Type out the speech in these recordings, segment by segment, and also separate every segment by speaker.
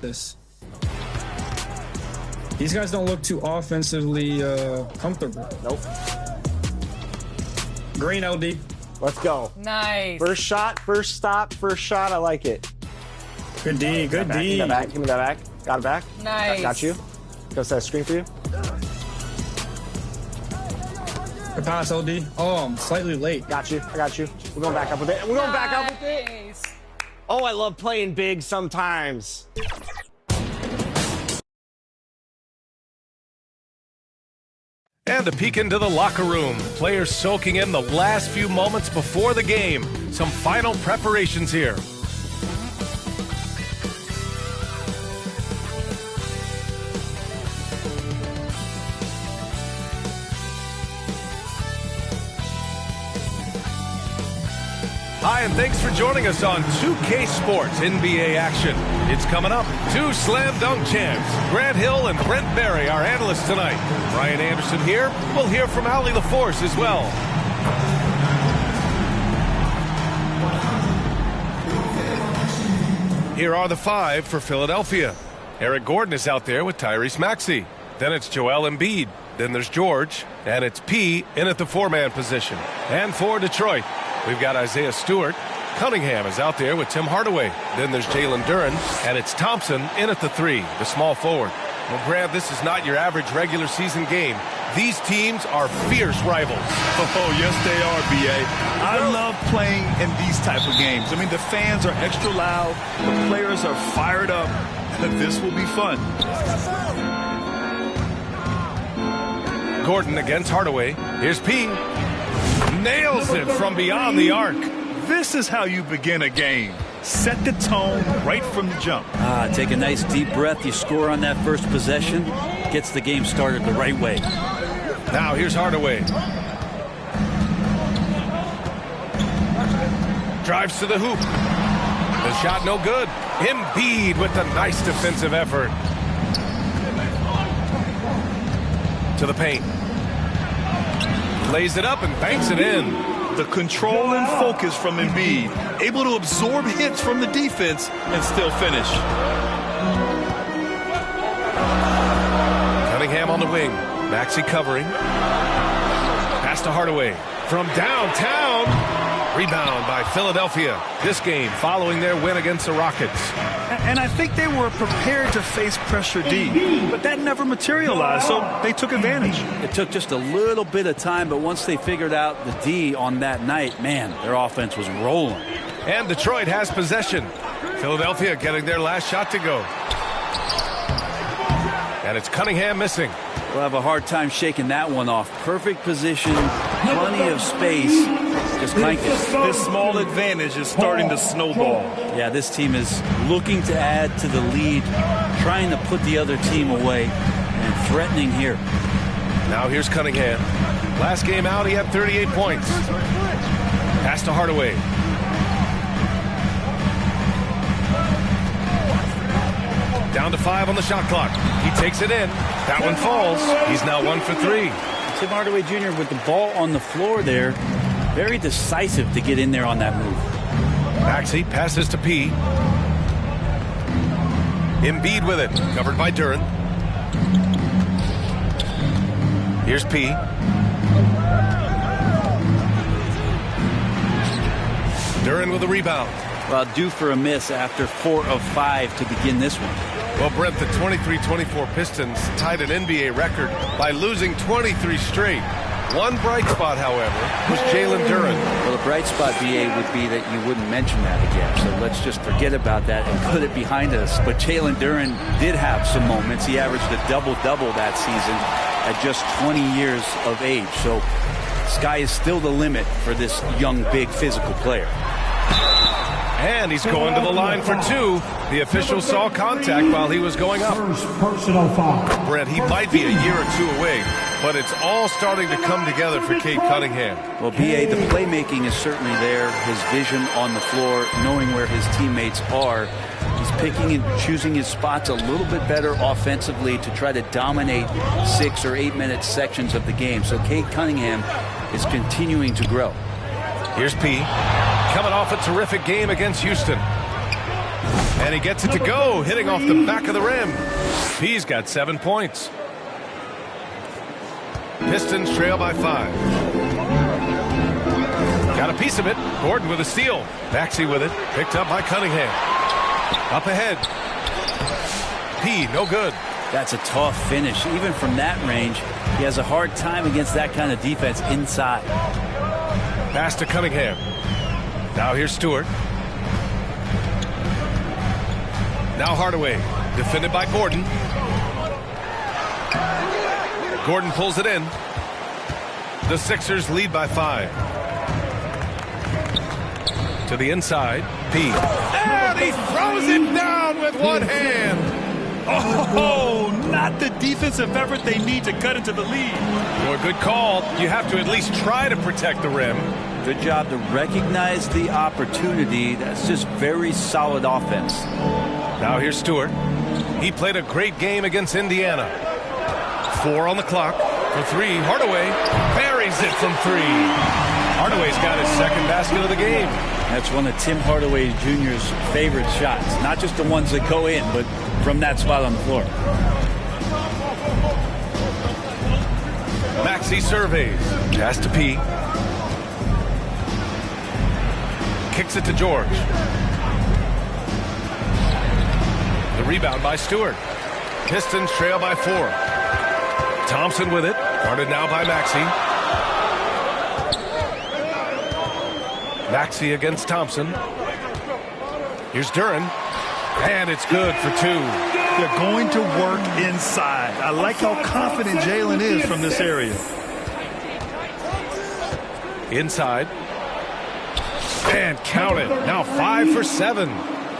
Speaker 1: this. These guys don't look too offensively comfortable.
Speaker 2: Nope.
Speaker 1: Green LD.
Speaker 2: Let's go.
Speaker 3: Nice.
Speaker 2: First shot, first stop, first shot. I like it.
Speaker 1: Good D, good D.
Speaker 2: Give me that back, give me that back. Got it back.
Speaker 3: Nice.
Speaker 2: Got you. Go set a screen for you.
Speaker 1: Good pass, LD. Oh, I'm slightly late.
Speaker 2: Got you. I got you. We're going back up with it. We're going back up with it. Oh, I love playing big sometimes.
Speaker 4: And a peek into the locker room. Players soaking in the last few moments before the game. Some final preparations here. Hi, and thanks for joining us on 2K Sports NBA action. It's coming up. Two slam dunk champs, Grant Hill and Brent Berry, our analysts tonight. Brian Anderson here. We'll hear from Allie LaForce as well. Here are the five for Philadelphia. Eric Gordon is out there with Tyrese Maxey. Then it's Joel Embiid. Then there's George. And it's P in at the four-man position. And for Detroit, we've got Isaiah Stewart. Cunningham is out there with Tim Hardaway. Then there's Jalen Duren. And it's Thompson in at the three, the small forward. Well, Brad, this is not your average regular season game. These teams are fierce rivals.
Speaker 5: Oh, yes, they are, B.A. I love playing in these type of games. I mean, the fans are extra loud. The players are fired up. This will be fun.
Speaker 4: Gordon against Hardaway. Here's P. Nails it from beyond the arc.
Speaker 5: This is how you begin a game. Set the tone right from the jump.
Speaker 6: Take a nice deep breath. You score on that first possession. Gets the game started the right way.
Speaker 4: Now here's Hardaway. Drives to the hoop. The shot no good. Embiid with the nice defensive effort. To the paint. Lays it up and banks it in.
Speaker 5: The control and focus from Embiid. Able to absorb hits from the defense and still finish.
Speaker 4: Cunningham on the wing. Maxey covering. Pass to Hardaway. From downtown. Rebound by Philadelphia. This game following their win against the Rockets.
Speaker 5: And I think they were prepared to face pressure D, but that never materialized, so they took advantage.
Speaker 6: It took just a little bit of time, but once they figured out the D on that night, man, their offense was rolling.
Speaker 4: And Detroit has possession. Philadelphia getting their last shot to go. And it's Cunningham missing.
Speaker 6: We'll have a hard time shaking that one off. Perfect position, plenty of space. Just crank it.
Speaker 5: This small advantage is starting to snowball.
Speaker 6: Yeah, this team is looking to add to the lead, trying to put the other team away, and threatening here.
Speaker 4: Now here's Cunningham. Last game out, he had 38 points. Pass to Hardaway. Down to 5 on the shot clock. He takes it in. That one falls. He's now 1 for 3.
Speaker 6: Tim Hardaway Jr. with the ball on the floor there. Very decisive to get in there on that move.
Speaker 4: Maxey passes to P. Embiid with it. Covered by Duren. Here's P. Duren with a rebound.
Speaker 6: Well, due for a miss after 4 of 5 to begin this one.
Speaker 4: Well, Brent, the 23-24 Pistons tied an NBA record by losing 23 straight. One bright spot, however, was Jalen Duren.
Speaker 6: Well, the bright spot, BA, would be that you wouldn't mention that again. So let's just forget about that and put it behind us. But Jalen Duren did have some moments. He averaged a double-double that season at just 20 years of age. So sky is still the limit for this young, big, physical player.
Speaker 4: And he's going to the line for 2. The official saw contact while he was going up.
Speaker 7: Personal foul.
Speaker 4: Brent, he might be a year or 2 away, but it's all starting to come together for Cade Cunningham.
Speaker 6: Well, B.A., the playmaking is certainly there. His vision on the floor, knowing where his teammates are. He's picking and choosing his spots a little bit better offensively to try to dominate 6 or 8 minute sections of the game. So Cade Cunningham is continuing to grow.
Speaker 4: Here's P. Coming off a terrific game against Houston. And he gets it to go, hitting off the back of the rim. He's got 7 points. Pistons trail by 5. Got a piece of it. Gordon with a steal. Maxey with it. Picked up by Cunningham. Up ahead. P, no good.
Speaker 6: That's a tough finish. Even from that range, he has a hard time against that kind of defense inside.
Speaker 4: Pass to Cunningham. Now here's Stewart. Now Hardaway. Defended by Gordon. Gordon pulls it in. The Sixers lead by 5. To the inside. P. And he throws it down with one hand.
Speaker 5: Oh, not the defensive effort they need to cut into the lead.
Speaker 4: Well, good call. You have to at least try to protect the rim.
Speaker 6: Good job to recognize the opportunity. That's just very solid offense.
Speaker 4: Now here's Stewart. He played a great game against Indiana. 4 on the clock. For 3, Hardaway buries it from 3. Hardaway's got his second basket of the game.
Speaker 6: That's one of Tim Hardaway Jr.'s favorite shots. Not just the ones that go in, but from that spot on the floor.
Speaker 4: Maxey surveys. Pass to P. Kicks it to George. The rebound by Stewart. Pistons trail by 4. Thompson with it. Guarded now by Maxey. Maxey against Thompson. Here's Duren. And it's good for 2.
Speaker 5: They're going to work inside. I like how confident Jalen is from this area.
Speaker 4: Inside. And count it. Now 5 for 7.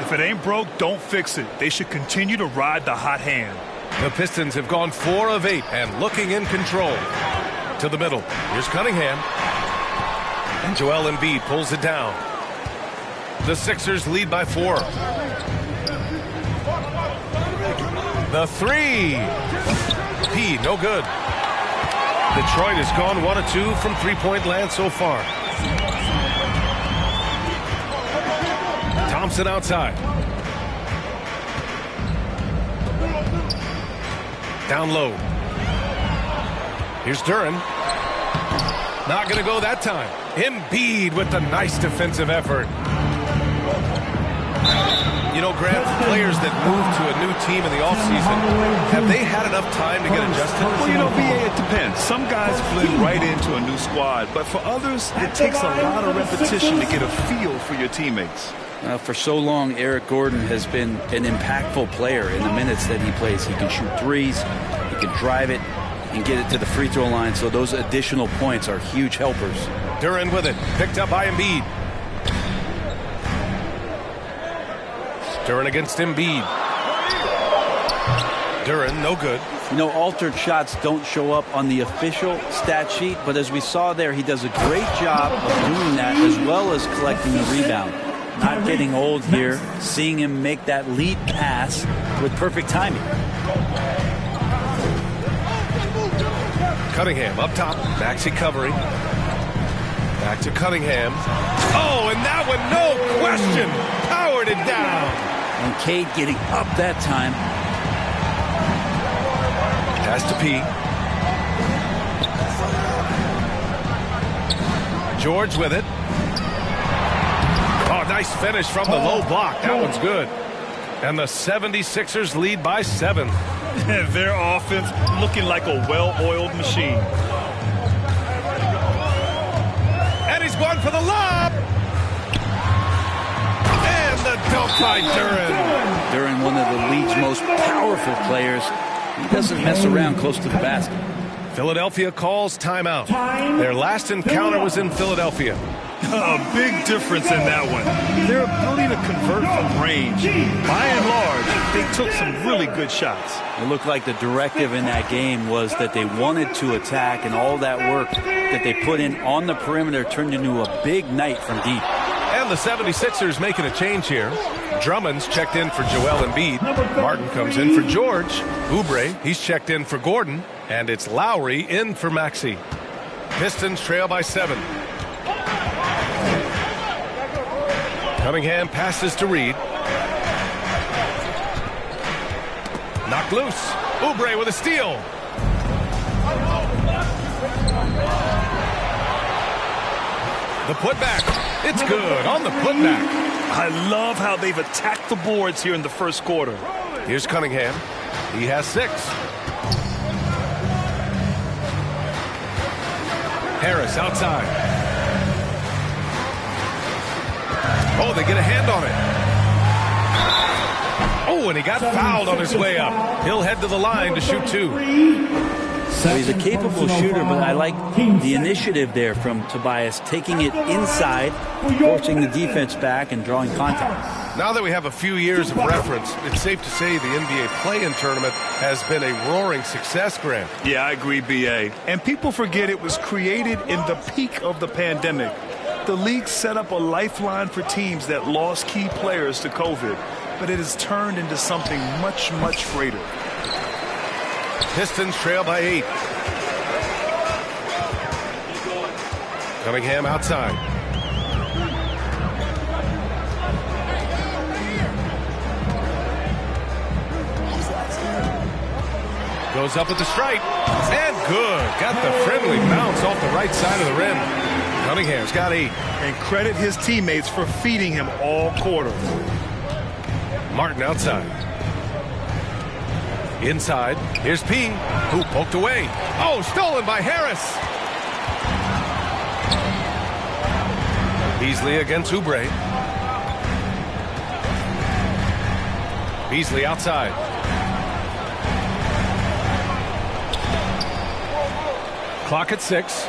Speaker 5: If it ain't broke, don't fix it. They should continue to ride the hot hand.
Speaker 4: The Pistons have gone 4 of 8 and looking in control. To the middle. Here's Cunningham. And Joel Embiid pulls it down. The Sixers lead by 4. The 3. P, no good. Detroit has gone 1 of 2 from three-point land so far. Thompson outside. Down low. Here's Duren. Not going to go that time. Embiid with the nice defensive effort. You know, Grant, players that move to a new team in the offseason, have they had enough time to get adjusted?
Speaker 5: Well, you know, BA, it depends. Some guys blend right into a new squad, but for others, it takes a lot of repetition to get a feel for your teammates.
Speaker 6: For so long, Eric Gordon has been an impactful player in the minutes that he plays. He can shoot threes, he can drive it, and get it to the free throw line, so those additional points are huge helpers.
Speaker 4: Duren with it, picked up by Embiid. Duren against Embiid. Duren, no good.
Speaker 6: You know, altered shots don't show up on the official stat sheet, but as we saw there, he does a great job of doing that as well as collecting the rebound. Not getting old here, seeing him make that lead pass with perfect timing.
Speaker 4: Cunningham up top. Maxey covering. Back to Cunningham. Oh, and that one, no question, powered it down.
Speaker 6: And Cade getting up that time.
Speaker 4: Pass to P. George with it. Oh, nice finish from the low block. That one's good. And the 76ers lead by 7.
Speaker 5: Their offense looking like a well-oiled machine.
Speaker 4: And he's going for the lob. And the dunk by Duren.
Speaker 6: Duren, one of the league's most powerful players. He doesn't mess around close to the basket.
Speaker 4: Philadelphia calls timeout. Their last encounter was in Philadelphia.
Speaker 5: A big difference in that one. Their ability to convert from range. By and large, they took some really good shots.
Speaker 6: It looked like the directive in that game was that they wanted to attack, and all that work that they put in on the perimeter turned into a big night from deep.
Speaker 4: And the 76ers making a change here. Drummond's checked in for Joel Embiid. Martin comes in for George. Oubre, he's checked in for Gordon. And it's Lowry in for Maxey. Pistons trail by 7. Cunningham passes to Reed. Knocked loose. Oubre with a steal. The putback. It's good on the putback.
Speaker 5: I love how they've attacked the boards here in the first quarter.
Speaker 4: Here's Cunningham. He has 6. Harris outside. Oh, they get a hand on it. Oh, and he got fouled on his way up. He'll head to the line to shoot 2.
Speaker 6: So he's a capable shooter, but I like the initiative there from Tobias, taking it inside, forcing the defense back, and drawing contact.
Speaker 4: Now that we have a few years of reference, it's safe to say the NBA play-in tournament has been a roaring success, Grant.
Speaker 5: Yeah, I agree, B.A. And people forget it was created in the peak of the pandemic. The league set up a lifeline for teams that lost key players to COVID, but it has turned into something much, much greater.
Speaker 4: Pistons trail by 8. Cunningham outside. Goes up with the stripe. And good. Got the friendly bounce off the right side of the rim. Cunningham's got 8.
Speaker 5: And credit his teammates for feeding him all quarter.
Speaker 4: Martin outside. Inside, here's P, who poked away. Oh, stolen by Harris. Beasley against Oubre. Beasley outside. Clock at 6.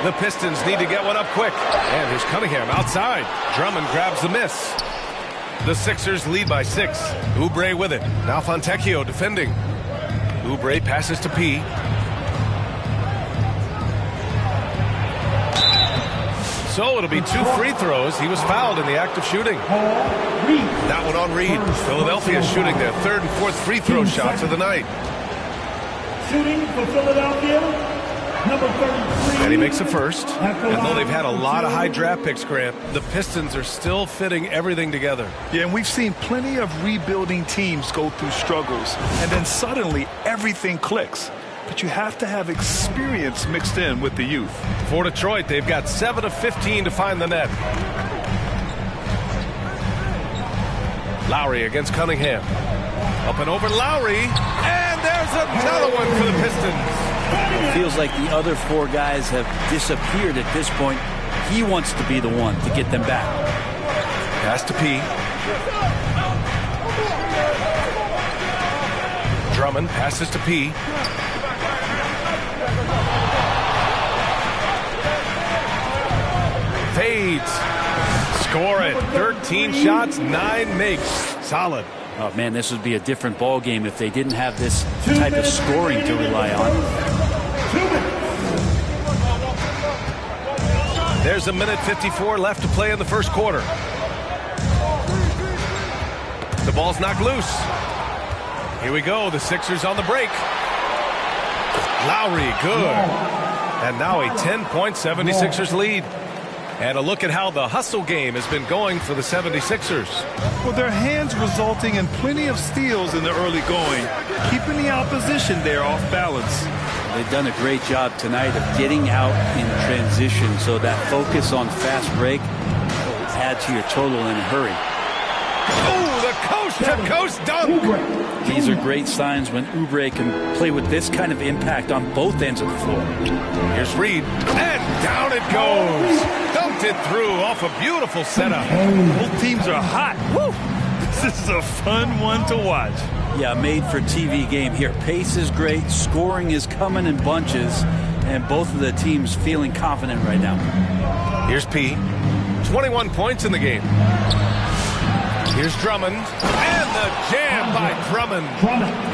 Speaker 4: The Pistons need to get one up quick. And here's Cunningham outside. Drummond grabs the miss. The Sixers lead by 6. Oubre with it. Now Fontecchio defending. Oubre passes to P. So it'll be 2 free throws. He was fouled in the act of shooting. That one on Reed. Philadelphia shooting their 3rd and 4th free throw shots of the night.
Speaker 3: Shooting for Philadelphia.
Speaker 4: And he makes a first. And though they've had a lot of high draft picks, Grant, the Pistons are still fitting everything together.
Speaker 5: Yeah, and we've seen plenty of rebuilding teams go through struggles, and then suddenly everything clicks. But you have to have experience mixed in with the youth.
Speaker 4: For Detroit, they've got 7 of 15 to find the net. Lowry against Cunningham. Up and over Lowry. And there's another one for the Pistons.
Speaker 6: It feels like the other 4 guys have disappeared at this point. He wants to be the one to get them back.
Speaker 4: Pass to P. Drummond passes to P. Fades. Score it. 13 shots, 9 makes. Solid.
Speaker 6: Oh, man, this would be a different ball game if they didn't have this type of scoring to rely on.
Speaker 4: There's a minute 54 left to play in the first quarter. The ball's knocked loose. Here we go. The Sixers on the break. Lowry, good. And now a 10-point 76ers lead. And a look at how the hustle game has been going for the 76ers.
Speaker 5: Well, their hands resulting in plenty of steals in the early going, keeping the opposition there off balance.
Speaker 6: They've done a great job tonight of getting out in transition, so that focus on fast break will add to your total in a hurry.
Speaker 4: Oh, the coast-to-coast dunk!
Speaker 6: These are great signs when Oubre can play with this kind of impact on both ends of the floor.
Speaker 4: Here's Reed, and down it goes. Dunked it through off a beautiful setup.
Speaker 5: Both teams are hot. Woo! This is a fun one to watch.
Speaker 6: Yeah, made for TV game here. Pace is great, scoring is coming in bunches, and both of the teams feeling confident right now.
Speaker 4: Here's P. 21 points in the game. Here's Drummond, and the jam by Drummond.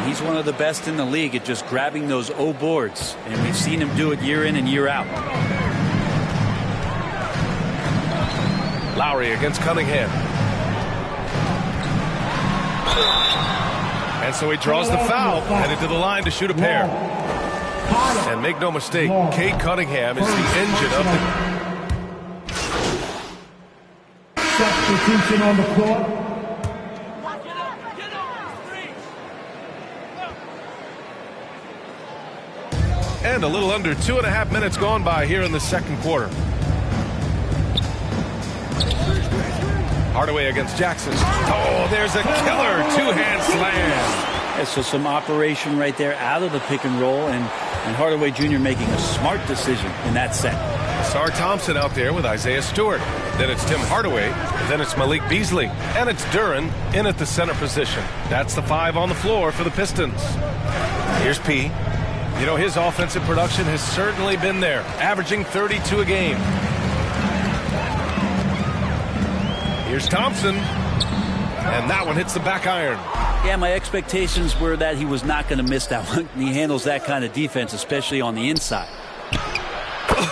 Speaker 6: He's one of the best in the league at just grabbing those O boards, and we've seen him do it year in and year out.
Speaker 4: Lowry against Cunningham. And so he draws the foul, headed to the line to shoot a pair. And make no mistake, Cade Cunningham is the engine of the...
Speaker 3: Substitution on the floor.
Speaker 4: And a little under 2.5 minutes gone by here in the second quarter. Hardaway against Jackson. Oh, there's a killer two-hand slam.
Speaker 6: Yeah, so some operation right there out of the pick and roll, and Hardaway Jr. making a smart decision in that set.
Speaker 4: Sar Thompson out there with Isaiah Stewart. Then it's Tim Hardaway. Then it's Malik Beasley. And it's Duren in at the center position. That's the 5 on the floor for the Pistons. Here's P. You know, his offensive production has certainly been there, averaging 32 a game. Here's Thompson. And that one hits the back iron.
Speaker 6: Yeah, my expectations were that he was not going to miss that one. He handles that kind of defense, especially on the inside.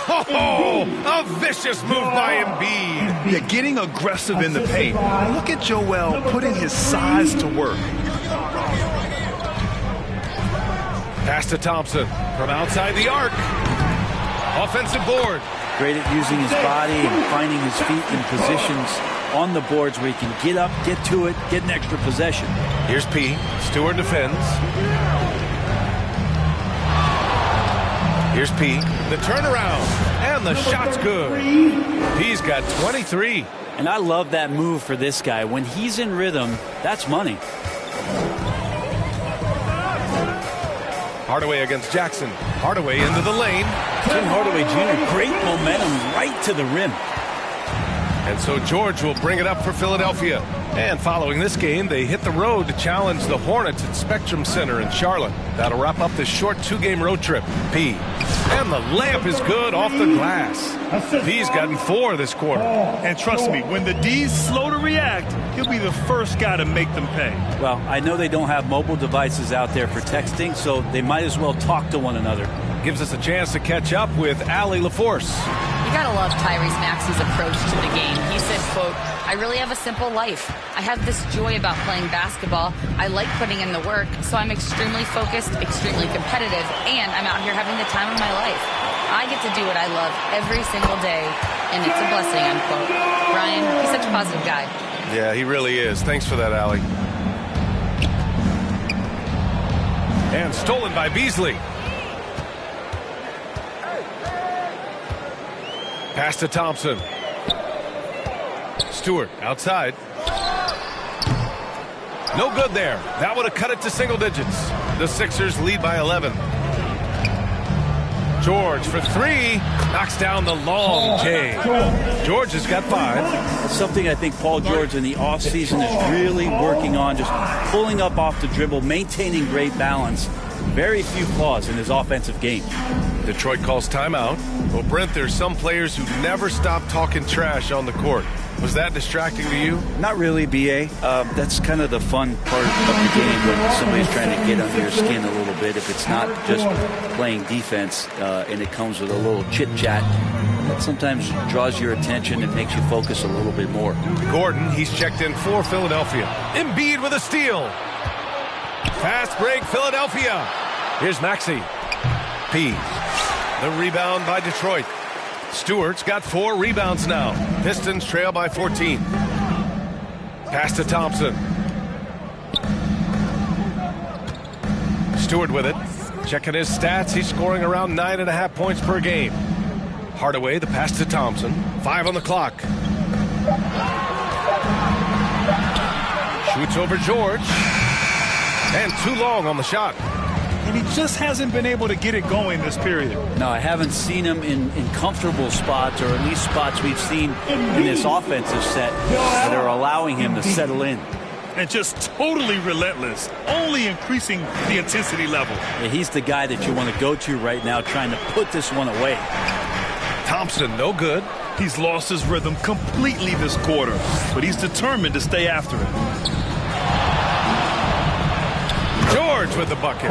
Speaker 4: Oh, a vicious move by Embiid.
Speaker 5: Yeah, getting aggressive in the paint. Look at Joel putting his size to work.
Speaker 4: Pass to Thompson from outside the arc. Offensive board.
Speaker 6: Great at using his body and finding his feet in positions on the boards where he can get up, get to it, get an extra possession.
Speaker 4: Here's P. Stewart defends. Here's P. The turnaround. And the shot's good. P's got 23.
Speaker 6: And I love that move for this guy. When he's in rhythm, that's money.
Speaker 4: Hardaway against Jackson. Hardaway into the lane.
Speaker 6: Tim Hardaway Jr., great momentum right to the rim.
Speaker 4: And so George will bring it up for Philadelphia. And following this game, they hit the road to challenge the Hornets at Spectrum Center in Charlotte. That'll wrap up this short 2-game road trip. P. And the layup is good off the glass. P's gotten 4 this quarter.
Speaker 5: And trust me, when the D's slow to react, he'll be the first guy to make them pay.
Speaker 6: Well, I know they don't have mobile devices out there for texting, so they might as well talk to one another.
Speaker 4: Gives us a chance to catch up with Allie LaForce.
Speaker 7: You gotta love Tyrese Maxey's approach to the game. He said, quote, "I really have a simple life. I have this joy about playing basketball. I like putting in the work, so I'm extremely focused, extremely competitive, and I'm out here having the time of my life. I get to do what I love every single day, and it's a blessing," unquote. Brian, he's such a positive guy.
Speaker 4: Yeah, he really is. Thanks for that, Allie. And stolen by Beasley. Pass to Thompson. Stewart outside. No good there. That would have cut it to single digits. The Sixers lead by 11. George for 3. Knocks down the long J. George has got 5.
Speaker 6: That's something I think Paul George in the offseason is really working on, just pulling up off the dribble, maintaining great balance. Very few flaws in his offensive game.
Speaker 4: Detroit calls timeout. Well, Brent, there's some players who never stop talking trash on the court. Was that distracting to you?
Speaker 6: Not really, B.A. That's kind of the fun part of the game when somebody's trying to get under your skin a little bit. If it's not just playing defense and it comes with a little chit-chat, that sometimes draws your attention and makes you focus a little bit more.
Speaker 4: Gordon, he's checked in for Philadelphia. Embiid with a steal. Fast break, Philadelphia. Here's Maxey. P. The rebound by Detroit. Stewart's got 4 rebounds now. Pistons trail by 14. Pass to Thompson. Stewart with it. Checking his stats. He's scoring around 9.5 points per game. Hardaway, the pass to Thompson. 5 on the clock. Shoots over George. And too long on the shot.
Speaker 5: And he just hasn't been able to get it going this period.
Speaker 6: No, I haven't seen him in comfortable spots, or at least spots we've seen in this offensive set that are allowing him to settle in.
Speaker 5: And just totally relentless, only increasing the intensity level.
Speaker 6: Yeah, he's the guy that you want to go to right now, trying to put this one away.
Speaker 4: Thompson, no good.
Speaker 5: He's lost his rhythm completely this quarter, but he's determined to stay after it.
Speaker 4: George with the bucket.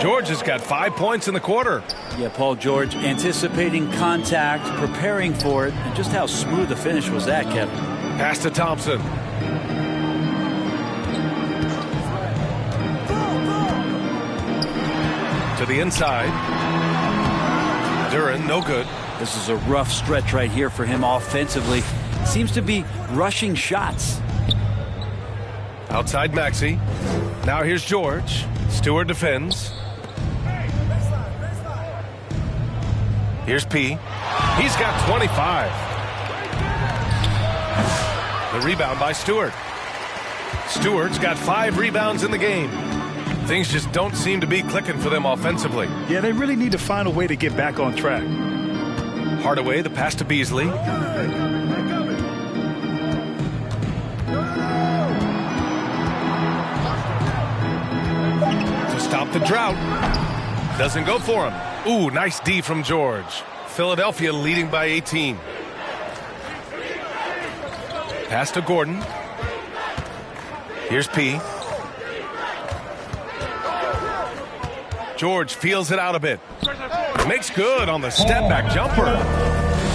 Speaker 4: George has got 5 points in the quarter.
Speaker 6: Yeah, Paul George anticipating contact, preparing for it, and just how smooth the finish was that, Kevin.
Speaker 4: Pass to Thompson. To the inside. Duren, no good.
Speaker 6: This is a rough stretch right here for him offensively. Seems to be rushing shots.
Speaker 4: Outside Maxey. Now here's George. Stewart defends. Here's P. He's got 25. The rebound by Stewart. Stewart's got 5 rebounds in the game. Things just don't seem to be clicking for them offensively.
Speaker 5: Yeah, they really need to find a way to get back on track.
Speaker 4: Hardaway, the pass to Beasley. To stop the drought. Doesn't go for him. Ooh, nice D from George. Philadelphia leading by 18. Pass to Gordon. Here's P. George feels it out a bit. Makes good on the step-back jumper.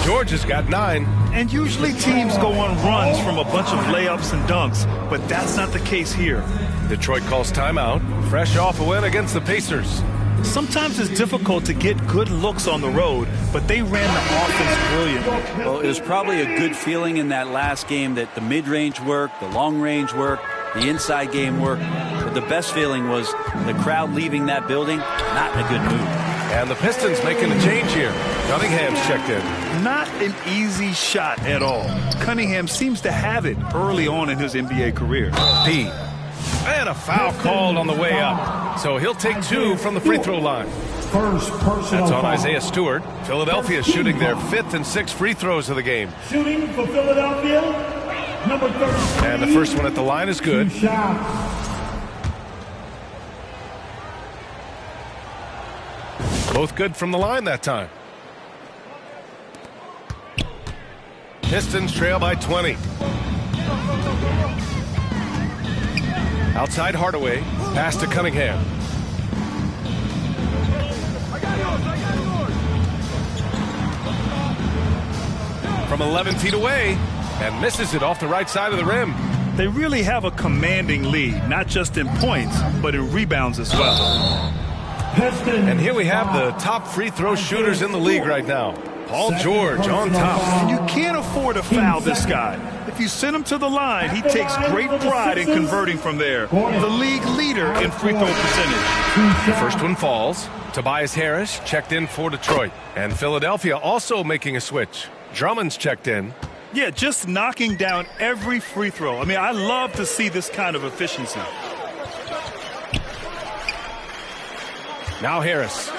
Speaker 4: George has got 9.
Speaker 5: And usually teams go on runs from a bunch of layups and dunks, but that's not the case here.
Speaker 4: Detroit calls timeout. Fresh off a win against the Pacers.
Speaker 5: Sometimes it's difficult to get good looks on the road, but they ran the offense brilliantly.
Speaker 6: Well, it was probably a good feeling in that last game that the mid-range worked, the long-range worked, the inside game worked. But the best feeling was the crowd leaving that building, not in a good mood.
Speaker 4: And the Pistons making a change here. Cunningham's checked in.
Speaker 5: Not an easy shot at all. Cunningham seems to have it early on in his NBA career.
Speaker 4: P. And a foul called on the way up. So he'll take 2 from the free throw line. That's on Isaiah Stewart. Philadelphia shooting their 5th and 6th free throws of the game.
Speaker 3: Shooting for Philadelphia, number 33.
Speaker 4: And the first one at the line is good. Both good from the line that time. Pistons trail by 20. Outside Hardaway. Pass to Cunningham. From 11 feet away. And misses it off the right side of the rim.
Speaker 5: They really have a commanding lead, not just in points, but in rebounds as well.
Speaker 4: And here we have the top free throw shooters in the league right now. Paul George on top.
Speaker 5: And you can't afford to foul this guy. If you send him to the line, he takes great pride in converting from there. The league leader in free throw percentage.
Speaker 4: First one falls. Tobias Harris checked in for Detroit. And Philadelphia also making a switch. Drummond's checked in.
Speaker 5: Yeah, just knocking down every free throw. I mean, I love to see this kind of efficiency.
Speaker 4: Now Harris.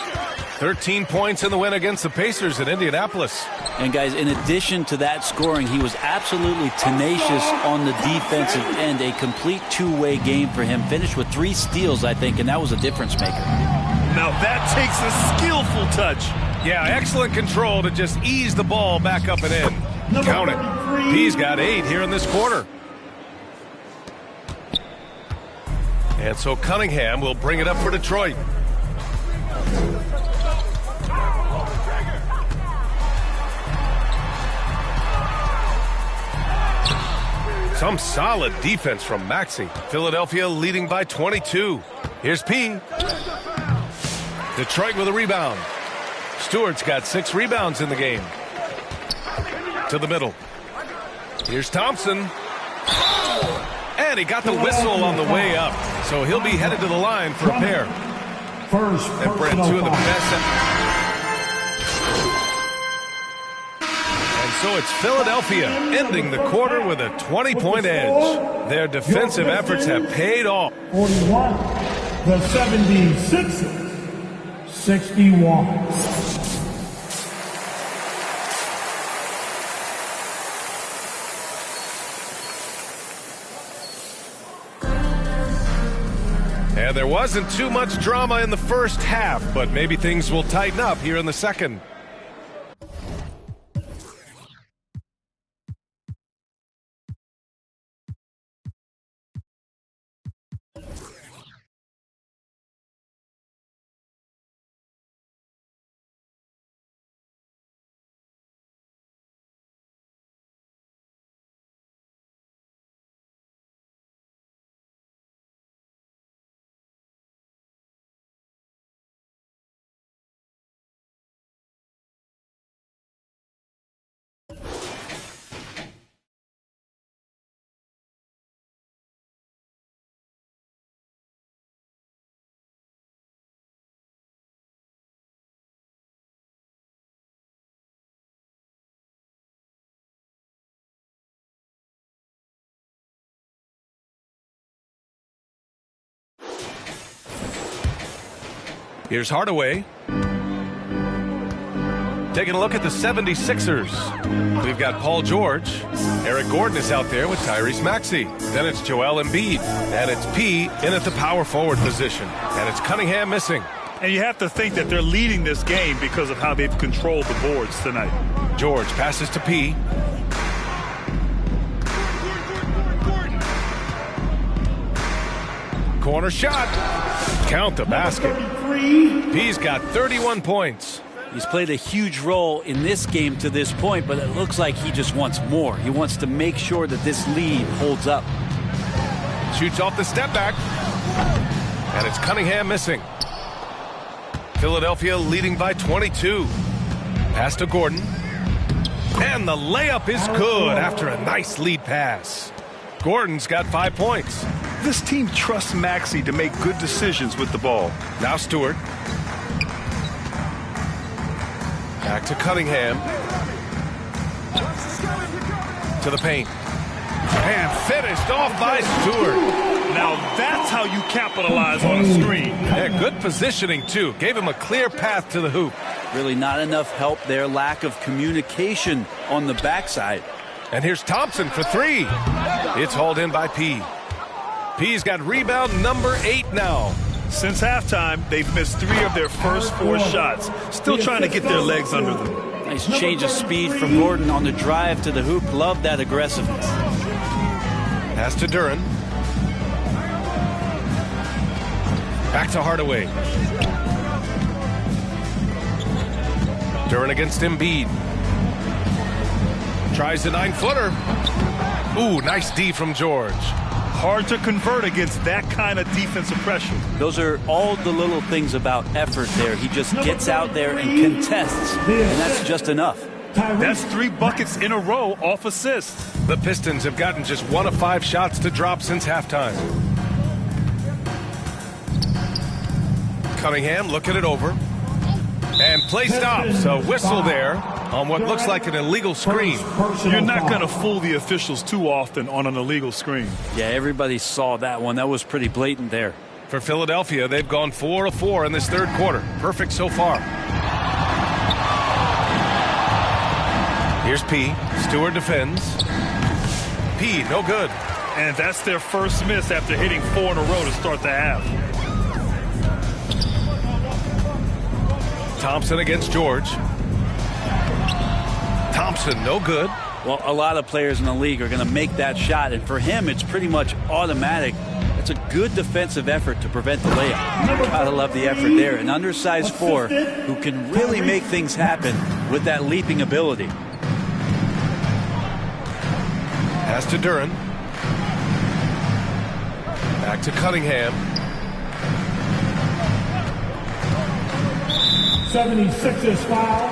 Speaker 4: 13 points in the win against the Pacers in Indianapolis.
Speaker 6: And guys, in addition to that scoring, he was absolutely tenacious on the defensive end. A complete two-way game for him. Finished with 3 steals, I think, and that was a difference maker.
Speaker 5: Now that takes a skillful touch.
Speaker 4: Yeah, excellent control to just ease the ball back up and in. Count it. He's got 8 here in this quarter. And so Cunningham will bring it up for Detroit. Some solid defense from Maxey. Philadelphia leading by 22. Here's P. Detroit with a rebound. Stewart's got 6 rebounds in the game. To the middle. Here's Thompson. And he got the whistle on the way up. So he'll be headed to the line for a pair. And Brent, 2 of the best. And so it's Philadelphia ending the quarter with a 20-point edge. Their defensive efforts have paid off.
Speaker 3: 41, the 76ers, 61.
Speaker 4: And there wasn't too much drama in the first half, but maybe things will tighten up here in the second. Here's Hardaway. Taking a look at the 76ers. We've got Paul George. Eric Gordon is out there with Tyrese Maxey. Then it's Joel Embiid. And it's P in at the power forward position. And it's Cunningham missing.
Speaker 5: And you have to think that they're leading this game because of how they've controlled the boards tonight.
Speaker 4: George passes to P. Corner shot. Count the basket. P's got 31 points.
Speaker 6: He's played a huge role in this game to this point, but it looks like he just wants more. He wants to make sure that this lead holds up.
Speaker 4: Shoots off the step back. And it's Cunningham missing. Philadelphia leading by 22. Pass to Gordon. And the layup is good after a nice lead pass. Gordon's got 5 points.
Speaker 5: This team trusts Maxey to make good decisions with the ball.
Speaker 4: Now Stewart. Back to Cunningham. To the paint. And finished off by Stewart.
Speaker 5: Now that's how you capitalize on a screen.
Speaker 4: Yeah, good positioning, too. Gave him a clear path to the hoop.
Speaker 6: Really not enough help there. Lack of communication on the backside.
Speaker 4: And here's Thompson for 3. It's hauled in by P. P's got rebound number 8 now.
Speaker 5: Since halftime, they've missed 3 of their first 4 shots. Still trying to get their legs under them.
Speaker 6: Nice change of speed from Gordon on the drive to the hoop. Love that aggressiveness.
Speaker 4: Pass to Duren. Back to Hardaway. Duren against Embiid. Tries the 9-footer. Ooh, nice D from George.
Speaker 5: Hard to convert against that kind of defensive pressure.
Speaker 6: Those are all the little things about effort there. He just gets out there and contests, and that's just enough.
Speaker 5: That's 3 buckets in a row off assists.
Speaker 4: The Pistons have gotten just 1 of 5 shots to drop since halftime. Cunningham looking it over. And play stops. A whistle there on what looks like an illegal screen.
Speaker 5: You're not going to fool the officials too often on an illegal screen.
Speaker 6: Yeah, everybody saw that one. That was pretty blatant there.
Speaker 4: For Philadelphia, they've gone 4 of 4 in this third quarter. Perfect so far. Here's P. Stewart defends. P, no good.
Speaker 5: And that's their first miss after hitting 4 in a row to start the half.
Speaker 4: Thompson against George. Thompson, no good.
Speaker 6: Well, a lot of players in the league are going to make that shot, and for him, it's pretty much automatic. It's a good defensive effort to prevent the layup. Gotta love the effort there. An undersized 4 who can really make things happen with that leaping ability.
Speaker 4: Pass to Duren. Back to Cunningham.
Speaker 3: 76ers foul.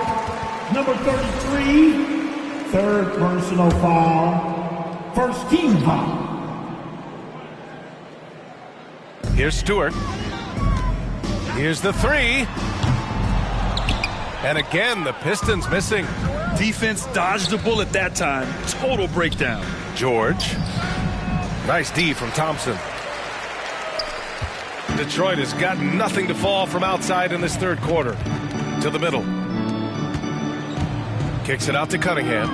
Speaker 3: Number 33. Third personal foul. First team foul.
Speaker 4: Here's Stewart. Here's the 3. And again, the Pistons missing.
Speaker 5: Defense dodged a bullet that time. Total breakdown.
Speaker 4: George. Nice D from Thompson. Detroit has got nothing to fall from outside in this third quarter. To the middle. Kicks it out to Cunningham.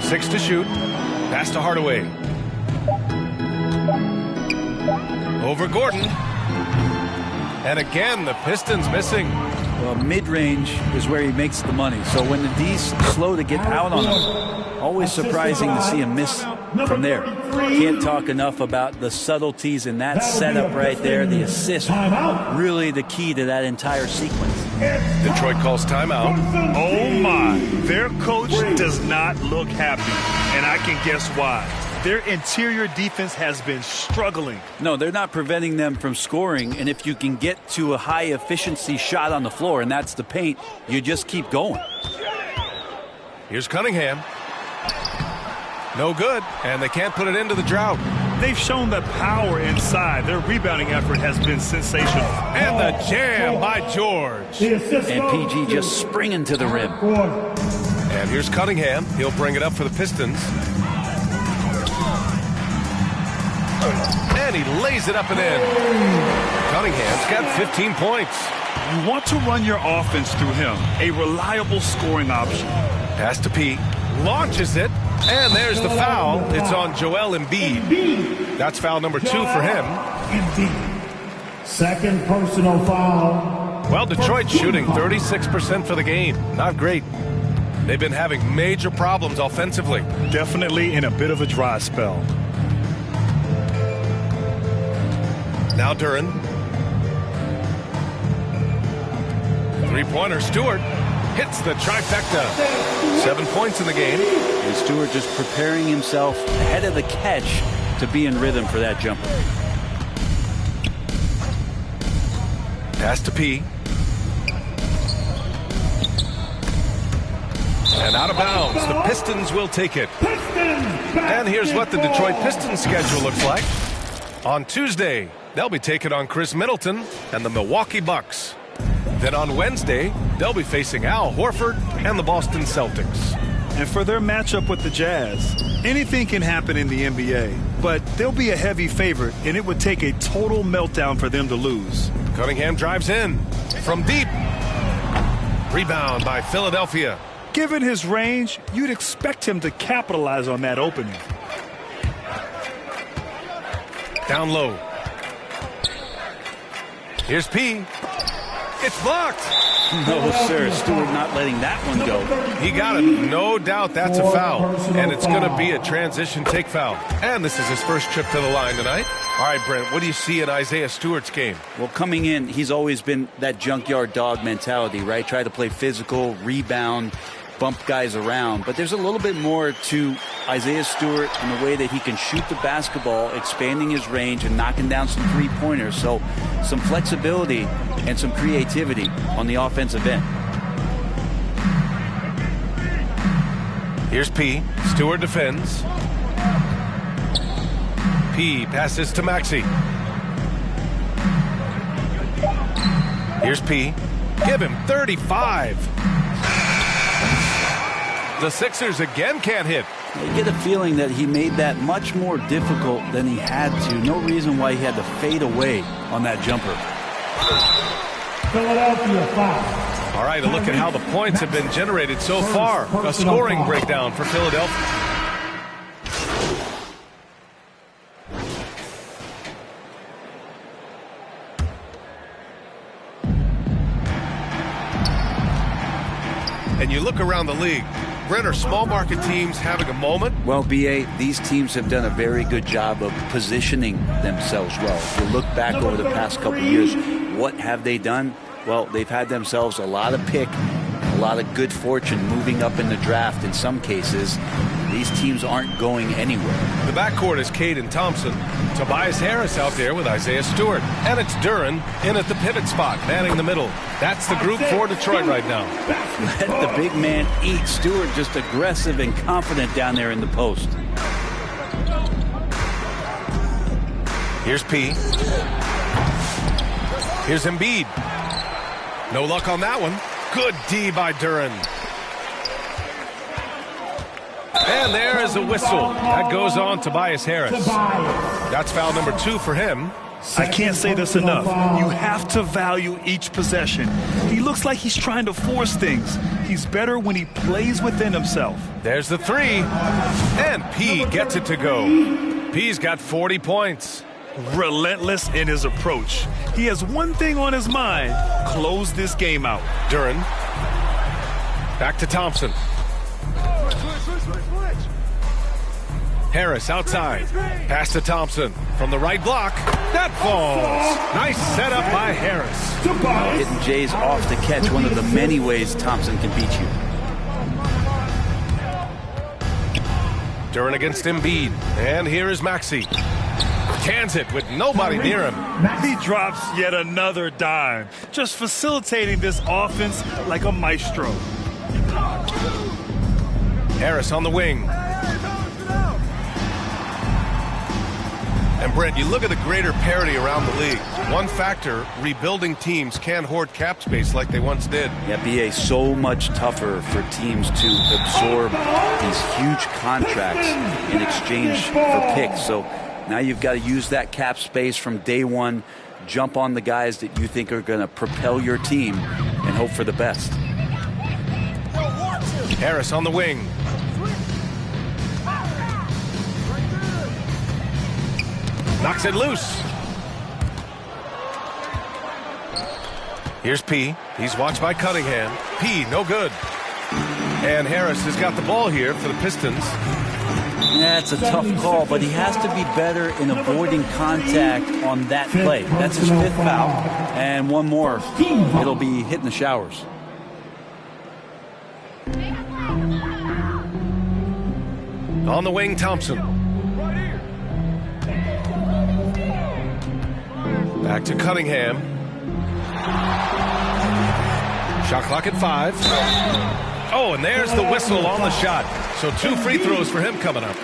Speaker 4: Six to shoot. Pass to Hardaway. Over Gordon. And again, the Pistons missing.
Speaker 6: Well, mid-range is where he makes the money. So when the D's slow to get out on him, always surprising to see him miss from there. Can't talk enough about the subtleties in that setup right there. The assist, really the key to that entire sequence.
Speaker 4: Detroit calls timeout.
Speaker 5: Oh my, their coach does not look happy, and I can guess why. Their interior defense has been struggling.
Speaker 6: No, they're not preventing them from scoring, and if you can get to a high efficiency shot on the floor, and that's the paint, you just keep going.
Speaker 4: Here's Cunningham. No good, and they can't put it into the drought.
Speaker 5: They've shown the power inside. Their rebounding effort has been sensational.
Speaker 4: And the jam by George.
Speaker 6: And PG just springing to the rim.
Speaker 4: And here's Cunningham. He'll bring it up for the Pistons. And he lays it up and in. Cunningham's got 15 points.
Speaker 5: You want to run your offense through him, a reliable scoring option.
Speaker 4: Pass to P. Launches it. And there's the foul. It's on Joel Embiid. That's foul number 2 for him.
Speaker 3: Second personal foul.
Speaker 4: Well, Detroit's shooting 36% for the game. Not great. They've been having major problems offensively.
Speaker 5: Definitely in a bit of a dry spell.
Speaker 4: Now Duren. Three-pointer. Stewart hits the trifecta. 7 points in the game.
Speaker 6: And Stewart just preparing himself ahead of the catch to be in rhythm for that jumper.
Speaker 4: Pass to P. And out of bounds. The Pistons will take it. And here's what the Detroit Pistons schedule looks like. On Tuesday, they'll be taking on Chris Middleton and the Milwaukee Bucks. Then on Wednesday, they'll be facing Al Horford and the Boston Celtics.
Speaker 5: And for their matchup with the Jazz, anything can happen in the NBA, but they'll be a heavy favorite, and it would take a total meltdown for them to lose.
Speaker 4: Cunningham drives in from deep. Rebound by Philadelphia.
Speaker 5: Given his range, you'd expect him to capitalize on that opening.
Speaker 4: Down low. Here's P. It's blocked.
Speaker 6: No, sir. Stewart not letting that one go.
Speaker 4: He got it. No doubt that's a foul. And it's going to be a transition take foul. And this is his first trip to the line tonight. All right, Brent, what do you see in Isaiah Stewart's game?
Speaker 6: Well, coming in, he's always been that junkyard dog mentality, right? Try to play physical, rebound, bump guys around. But there's a little bit more to Isaiah Stewart in the way that he can shoot the basketball, expanding his range and knocking down some three-pointers. So some flexibility and some creativity on the offensive end.
Speaker 4: Here's P. Stewart defends. P passes to Maxey. Here's P. Give him 35. The Sixers again can't hit.
Speaker 6: You get a feeling that he made that much more difficult than he had to. No reason why he had to fade away on that jumper.
Speaker 3: Philadelphia foul.
Speaker 4: All right, a look at how the points have been generated so far. A scoring breakdown for Philadelphia. And you look around the league. Brent, are small market teams having a moment?
Speaker 6: Well, B.A., these teams have done a very good job of positioning themselves well. If you look back over the past couple of years, what have they done? Well, they've had themselves a lot of pick, a lot of good fortune moving up in the draft in some cases. These teams aren't going anywhere.
Speaker 4: The backcourt is Cade and Thompson. Tobias Harris out there with Isaiah Stewart. And it's Duren in at the pivot spot, manning the middle. That's the group for Detroit right now.
Speaker 6: Let the big man eat. Stewart just aggressive and confident down there in the post.
Speaker 4: Here's P. Here's Embiid. No luck on that one. Good D by Duren. And there is a whistle. That goes on Tobias Harris. That's foul number 2 for him.
Speaker 5: I can't say this enough. You have to value each possession. He looks like he's trying to force things. He's better when he plays within himself.
Speaker 4: There's the 3. And P gets it to go. P's got 40 points.
Speaker 5: Relentless in his approach. He has one thing on his mind: close this game out.
Speaker 4: Duren. Back to Thompson. Harris outside. Pass to Thompson from the right block. That falls. Nice setup by Harris.
Speaker 6: Hitting Jays off the catch, one of the many ways Thompson can beat you.
Speaker 4: Duren against Embiid. And here is Maxey. Cans it with nobody near him.
Speaker 5: He drops yet another dime, just facilitating this offense like a maestro.
Speaker 4: Harris on the wing. And Brent, you look at the greater parity around the league. One factor, rebuilding teams can't hoard cap space like they once did.
Speaker 6: Yeah, BA, so much tougher for teams to absorb these huge contracts in exchange for picks. So Now you've got to use that cap space from day one, jump on the guys that you think are going to propel your team, and hope for the best.
Speaker 4: Harris on the wing. Knocks it loose. Here's P. He's watched by Cunningham. P, no good. And Harris has got the ball here for the Pistons.
Speaker 6: Yeah, it's a tough call, but he has to be better in avoiding contact on that play. That's his 5th foul. And one more, it'll be hitting the showers.
Speaker 4: On the wing, Thompson. Back to Cunningham. Shot clock at 5. Oh, and there's the whistle on the shot. So 2 free throws for him coming up.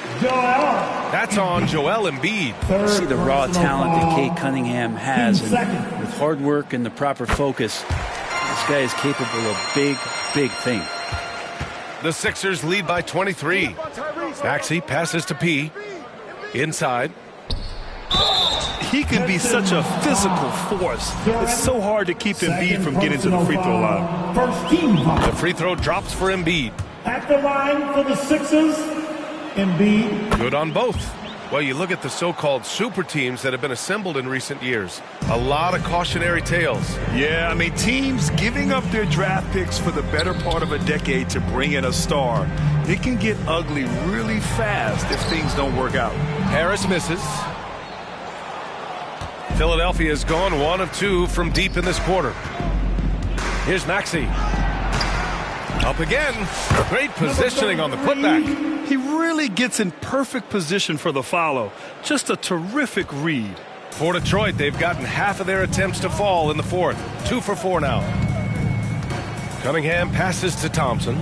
Speaker 4: That's on Joel Embiid.
Speaker 6: See the raw talent that Kate Cunningham has. And with hard work and the proper focus, this guy is capable of big, big things.
Speaker 4: The Sixers lead by 23. Maxey passes to P. Inside.
Speaker 5: He can be such a physical force. It's so hard to keep Embiid from getting to the free throw line.
Speaker 4: The free throw drops for Embiid.
Speaker 3: At the line for the Sixers, Embiid.
Speaker 4: Good on both. Well, you look at the so-called super teams that have been assembled in recent years. A lot of cautionary tales.
Speaker 5: Yeah, I mean, teams giving up their draft picks for the better part of a decade to bring in a star. It can get ugly really fast if things don't work out.
Speaker 4: Harris misses. Philadelphia's gone 1 of 2 from deep in this quarter. Here's Maxey. Up again. Great positioning on the putback.
Speaker 5: He really gets in perfect position for the follow. Just a terrific read.
Speaker 4: For Detroit, they've gotten half of their attempts to fall in the 4th. 2 for 4 now. Cunningham passes to Thompson.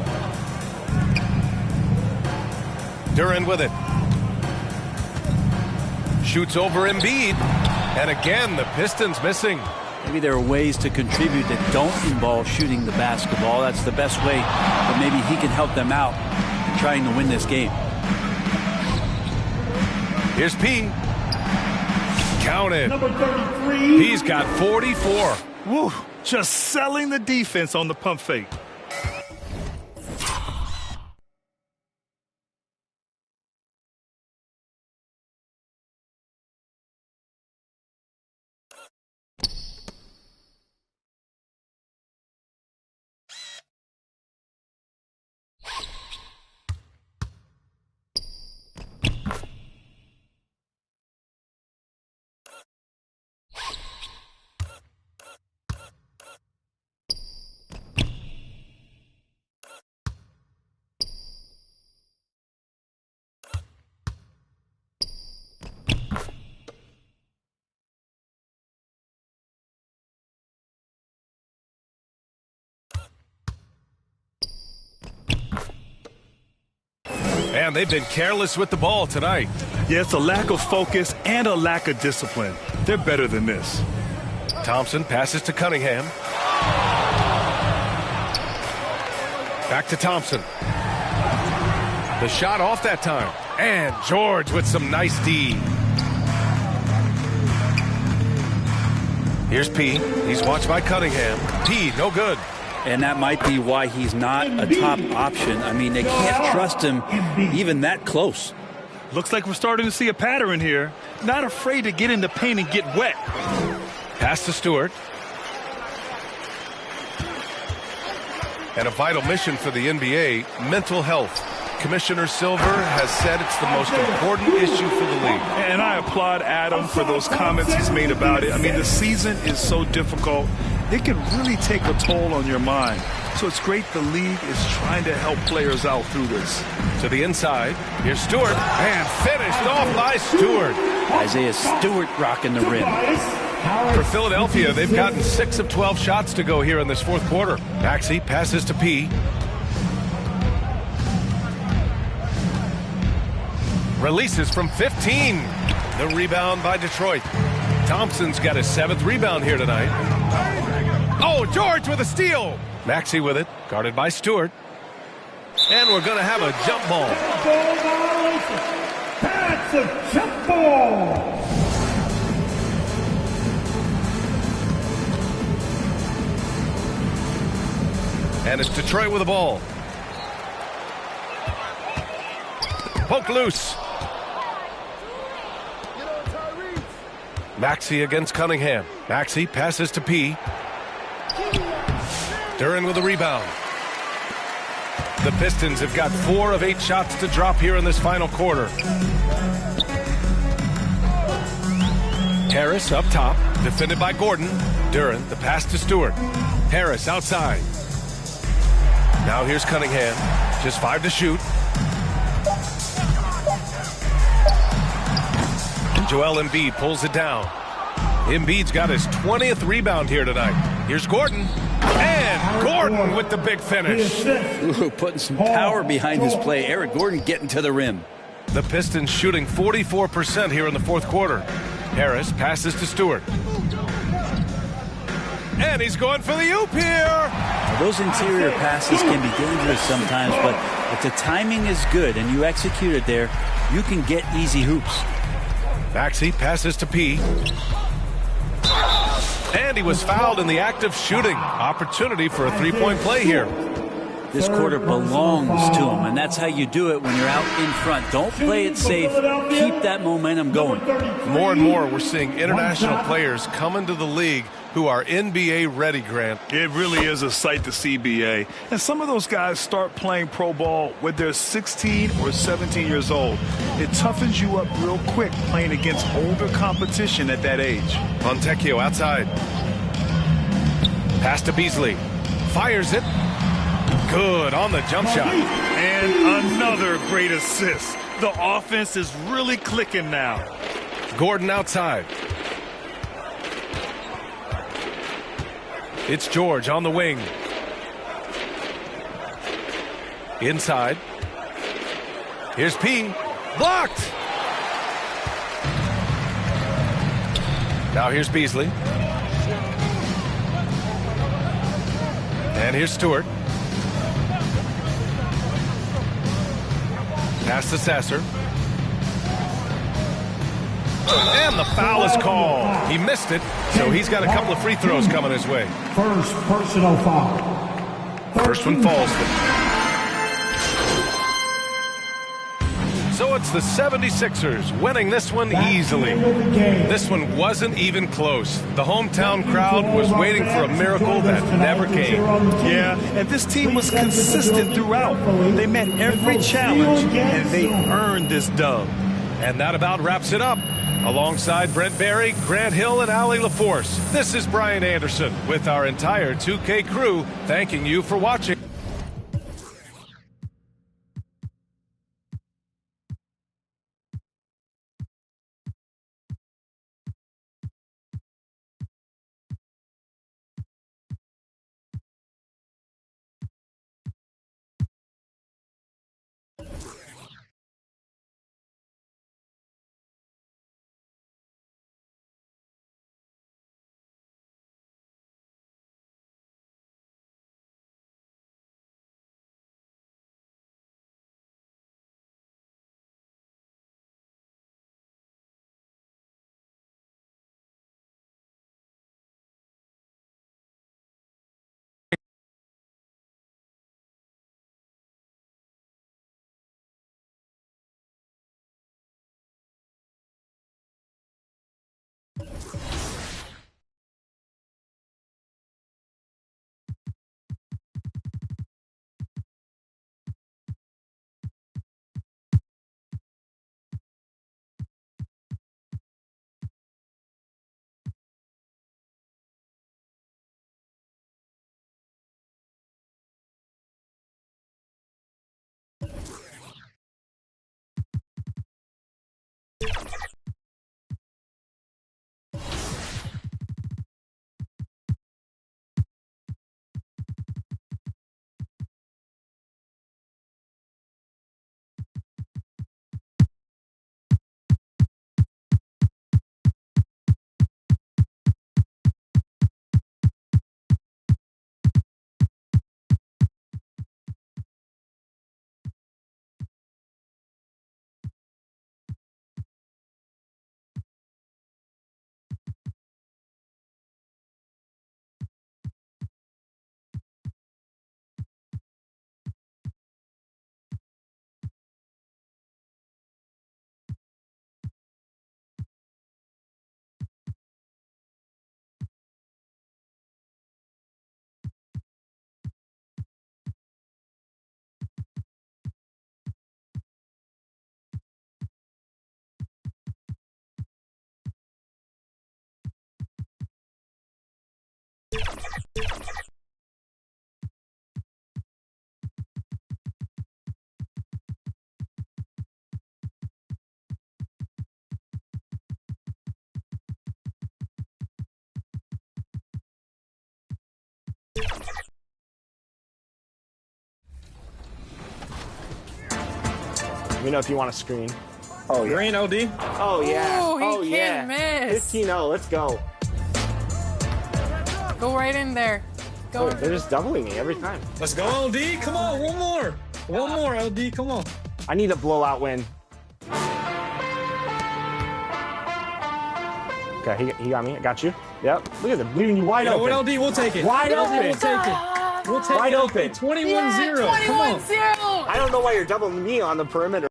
Speaker 4: Duran with it. Shoots over Embiid. And again, the Pistons missing.
Speaker 6: Maybe there are ways to contribute that don't involve shooting the basketball. That's the best way, but maybe he can help them out in trying to win this game.
Speaker 4: Here's P. Count it.
Speaker 3: Number 33.
Speaker 4: He's got 44.
Speaker 5: Woo, just selling the defense on the pump fake.
Speaker 4: And they've been careless with the ball tonight.
Speaker 5: Yeah, it's a lack of focus and a lack of discipline. They're better than this.
Speaker 4: Thompson passes to Cunningham. Back to Thompson. The shot off that time. And George with some nice D. Here's P. He's watched by Cunningham. P, no good.
Speaker 6: And that might be why he's not a top option. I mean, they can't trust him even that close.
Speaker 5: Looks like we're starting to see a pattern here. Not afraid to get in the paint and get wet.
Speaker 4: Pass to Stewart. And a vital mission for the NBA, mental health. Commissioner Silver has said it's the most important issue for the league.
Speaker 5: And I applaud Adam for those comments he's made about it. I mean, the season is so difficult. It can really take a toll on your mind. So it's great the league is trying to help players out through this.
Speaker 4: To the inside, here's Stewart, and finished off by Stewart.
Speaker 6: Isaiah Stewart rocking the rim.
Speaker 4: For Philadelphia, they've gotten 6 of 12 shots to go here in this 4th quarter. Maxey passes to P. Releases from 15. The rebound by Detroit. Thompson's got his 7th rebound here tonight. Oh, George with a steal. Maxey with it, guarded by Stewart. And we're going to have a jump ball.
Speaker 3: That's a jump ball.
Speaker 4: And it's Detroit with the ball. Poke loose. Maxey against Cunningham. Maxey passes to P. Duren with a rebound. The Pistons have got 4 of 8 shots to drop here in this final quarter. Harris up top, defended by Gordon. Duren, the pass to Stewart. Harris outside. Now here's Cunningham. Just 5 to shoot. And Joel Embiid pulls it down. Embiid's got his 20th rebound here tonight. Here's Gordon. And Gordon with the big finish.
Speaker 6: Ooh, putting some power behind this play. Eric Gordon getting to the rim.
Speaker 4: The Pistons shooting 44% here in the fourth quarter. Harris passes to Stewart. And he's going for the oop here.
Speaker 6: Now, those interior passes can be dangerous sometimes, but if the timing is good and you execute it there, you can get easy hoops.
Speaker 4: Maxey passes to P. And he was fouled in the act of shooting. Opportunity for a three-point play here.
Speaker 6: This quarter belongs to him, and that's how you do it when you're out in front. Don't play it safe. Keep that momentum going.
Speaker 4: More and more, we're seeing international players come into the league who are NBA ready, Grant.
Speaker 5: It really is a sight to see, BA. And some of those guys start playing pro ball when they're 16 or 17 years old. It toughens you up real quick playing against older competition at that age.
Speaker 4: Fontecchio outside. Pass to Beasley. Fires it. Good on the jump shot.
Speaker 5: And another great assist. The offense is really clicking now.
Speaker 4: Gordon outside. It's George on the wing. Inside. Here's P. Blocked. Now here's Beasley. And here's Stewart. Pass to Sasser. And the foul is called. He missed it, so he's got a couple of free throws coming his way.
Speaker 3: First personal foul.
Speaker 4: First one falls. So it's the 76ers winning this one easily. This one wasn't even close. The hometown crowd was waiting for a miracle that never came.
Speaker 5: Yeah, and this team was consistent throughout. They met every challenge, and they earned this dub.
Speaker 4: And that about wraps it up. Alongside Brent Barry, Grant Hill, and Allie LaForce, this is Brian Anderson with our entire 2K crew thanking you for watching.
Speaker 2: Let me know if you want a screen.
Speaker 1: Oh, yeah. Green OD.
Speaker 2: Oh, yeah.
Speaker 8: Ooh, he
Speaker 2: oh,
Speaker 8: can't
Speaker 2: yeah.
Speaker 8: miss.
Speaker 2: 15-0. Let's go.
Speaker 8: Go right in there. Go.
Speaker 2: Oh, they're just doubling me every time.
Speaker 1: Let's go, LD. Come on, one more. One more, LD. Come on.
Speaker 2: I need a blowout win. Okay, he got me. I got you. Yep. Look at them. Leaving you wide open.
Speaker 1: What LD? We'll take it.
Speaker 2: Wide open.
Speaker 1: We'll take it. We'll take
Speaker 2: wide
Speaker 1: it.
Speaker 2: open.
Speaker 1: 21-0.
Speaker 8: Yeah, 21-0.
Speaker 2: I don't know why you're doubling me on the perimeter.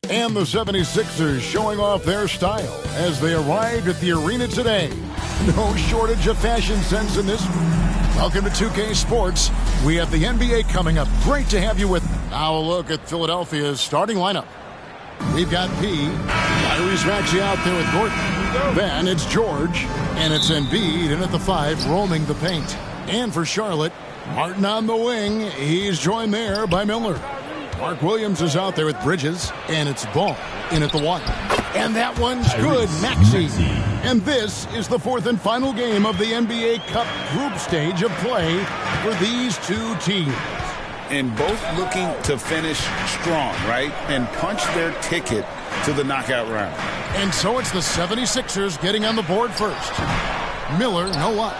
Speaker 9: And the 76ers showing off their style as they arrived at the arena today. No shortage of fashion sense in this. Welcome to 2K Sports. We have the NBA coming up. Great to have you with me. Now a look at Philadelphia's starting lineup. We've got P. Tyrese Maxey out there with Gordon. Then it's George. And it's Embiid in at the 5, roaming the paint. And for Charlotte, Martin on the wing. He's joined there by Miller. Mark Williams is out there with Bridges. And it's Ball in at the 1. And that one's good, Maxey. And this is the 4th and final game of the NBA Cup group stage of play for these two teams.
Speaker 10: And both looking to finish strong, right? And punch their ticket to the knockout round.
Speaker 9: And so it's the 76ers getting on the board first. Miller, no luck.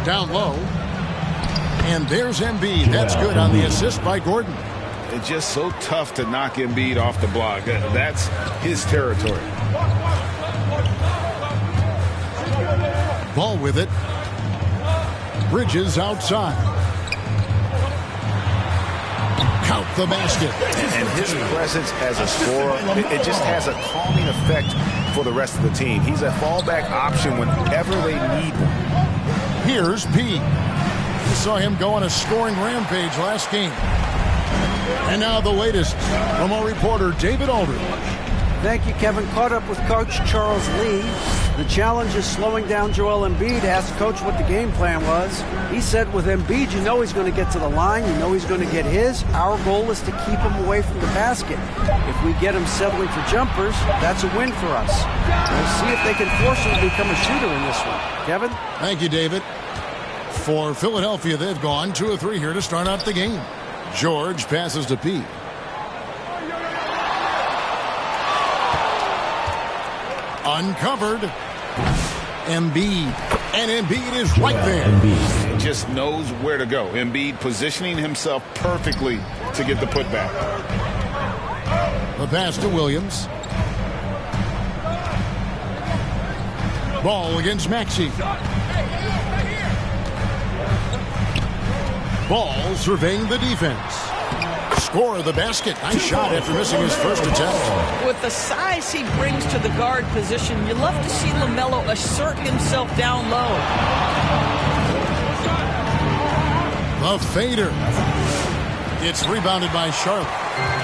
Speaker 9: Down low. And there's Embiid. That's good on the assist by Gordon.
Speaker 10: It's just so tough to knock Embiid off the block. That's his territory.
Speaker 9: Ball with it. Bridges outside. Count the basket.
Speaker 10: And his presence as a scorer, it just has a calming effect for the rest of the team. He's a fallback option whenever they need one.
Speaker 9: Here's P. We saw him go on a scoring rampage last game. And now the latest from our reporter, David Aldridge.
Speaker 11: Thank you, Kevin. Caught up with Coach Charles Lee. The challenge is slowing down Joel Embiid. Asked Coach what the game plan was. He said with Embiid, you know he's going to get to the line. You know he's going to get his. Our goal is to keep him away from the basket. If we get him settling for jumpers, that's a win for us. We'll see if they can force him to become a shooter in this one. Kevin?
Speaker 9: Thank you, David. For Philadelphia, they've gone 2 of 3 here to start out the game. George passes to P. Uncovered. Embiid. And Embiid is right there.
Speaker 10: He just knows where to go. Embiid positioning himself perfectly to get the putback.
Speaker 9: The pass to Williams. Ball against Maxey. Ball surveying the defense. Score the basket. Nice shot after missing his first attempt.
Speaker 12: With the size he brings to the guard position, you love to see LaMelo assert himself down low.
Speaker 9: The fader. It's rebounded by Charlotte.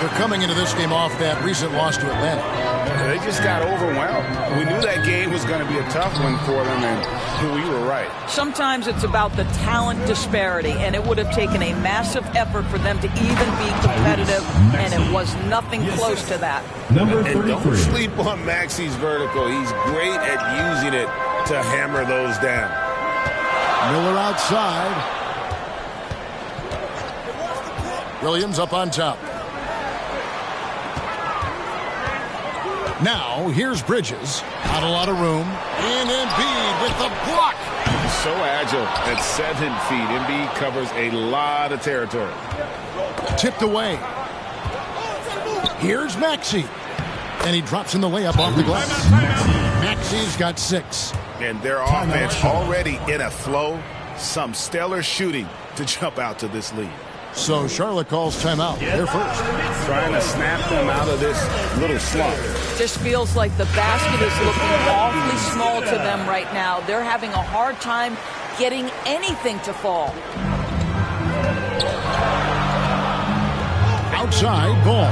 Speaker 9: They're coming into this game off that recent loss to Atlanta.
Speaker 10: They just got overwhelmed. We knew that game was going to be a tough one for them, and we were right.
Speaker 12: Sometimes it's about the talent disparity, and it would have taken a massive effort for them to even be competitive, and it was nothing close to that.
Speaker 10: And don't sleep on Maxey's vertical. He's great at using it to hammer those down.
Speaker 9: Miller outside. Williams up on top. Now, here's Bridges. Not a lot of room. And Embiid with the block.
Speaker 10: So agile at 7 feet. Embiid covers a lot of territory.
Speaker 9: Tipped away. Here's Maxey. And he drops in the layup off the glass. Maxey's got 6.
Speaker 10: And their offense already in a flow. Some stellar shooting to jump out to this lead.
Speaker 9: So Charlotte calls timeout. They're first.
Speaker 10: Trying to snap them out of this little slump.
Speaker 12: Just feels like the basket is looking awfully small to them right now. They're having a hard time getting anything to fall.
Speaker 9: Outside ball.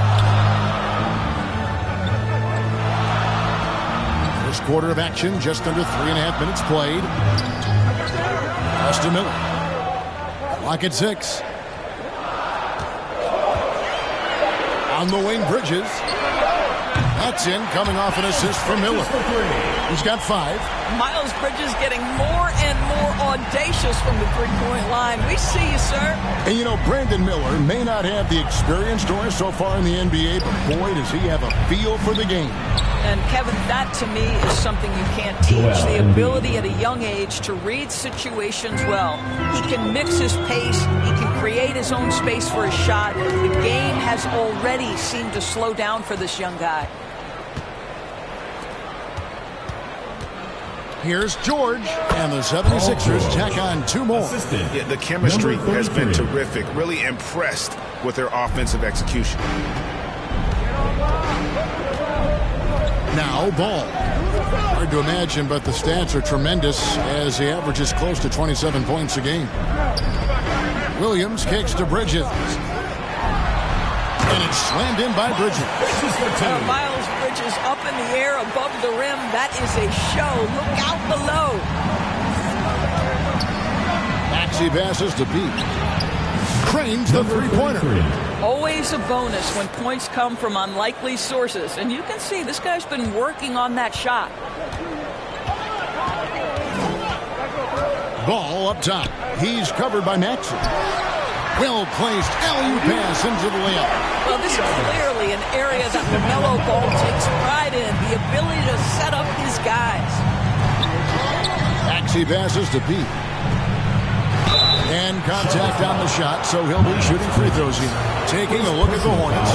Speaker 9: First quarter of action, just under 3.5 minutes played. Pass to Miller. Clock at 6. On the wing, Bridges. That's in, coming off an assist from Miller. He's got 5.
Speaker 12: Miles Bridges getting more and more audacious from the three-point line. We see you, sir.
Speaker 9: And you know, Brandon Miller may not have the experience, Doris, so far in the NBA, but boy, does he have a feel for the game.
Speaker 12: And Kevin, that to me is something you can't teach. The ability at a young age to read situations well. He can mix his pace. He can create his own space for his shot. The game has already seemed to slow down for this young guy.
Speaker 9: Here's George, and the 76ers tack on 2 more.
Speaker 10: Yeah, the chemistry has been terrific. Really impressed with their offensive execution.
Speaker 9: Now Ball. Hard to imagine, but the stats are tremendous as he averages close to 27 points a game. Williams kicks to Bridges. And it's slammed in by Bridges.
Speaker 12: Miles Bridges up in the air above the rim. That is a show. Look out below.
Speaker 9: Maxey passes to Pete. Cranes the three-pointer.
Speaker 12: Always a bonus when points come from unlikely sources. And you can see this guy's been working on that shot.
Speaker 9: Ball up top. He's covered by Maxey. Well-placed alley-oop pass into the layup.
Speaker 12: Well, this is clearly an area that LaMelo Ball takes pride in, the ability to set up his guys.
Speaker 9: Maxey passes to Pete. And contact on the shot, so he'll be shooting free throws here. Taking a look at the Hornets.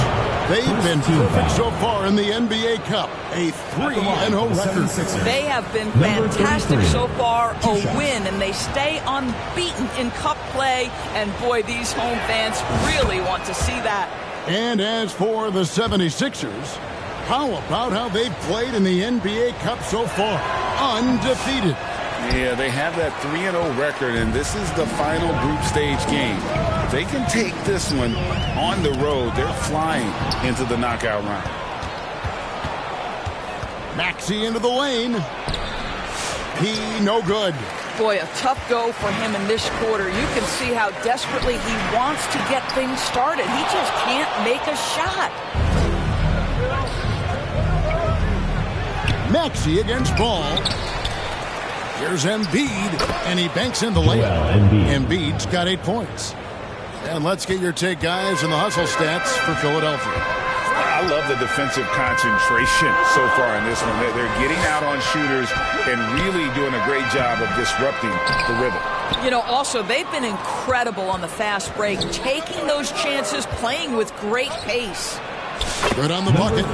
Speaker 9: They've been perfect so far in the NBA Cup. A 3-0 record.
Speaker 12: They have been fantastic so far. A win, and they stay unbeaten in Cup play. And boy, these home fans really want to see that.
Speaker 9: And as for the 76ers, how about how they've played in the NBA Cup so far? Undefeated.
Speaker 10: Yeah, they have that 3-0 record, and this is the final group stage game. If they can take this one on the road, they're flying into the knockout round.
Speaker 9: Maxey into the lane. He no good.
Speaker 12: Boy, a tough go for him in this quarter. You can see how desperately he wants to get things started. He just can't make a shot.
Speaker 9: Maxey against Ball. Here's Embiid, and he banks in the layup. Embiid's got 8 points. And let's get your take, guys, on the hustle stats for Philadelphia.
Speaker 10: I love the defensive concentration so far in this one. They're getting out on shooters and really doing a great job of disrupting the rhythm.
Speaker 12: You know, also, they've been incredible on the fast break, taking those chances, playing with great pace.
Speaker 9: Good on the bucket.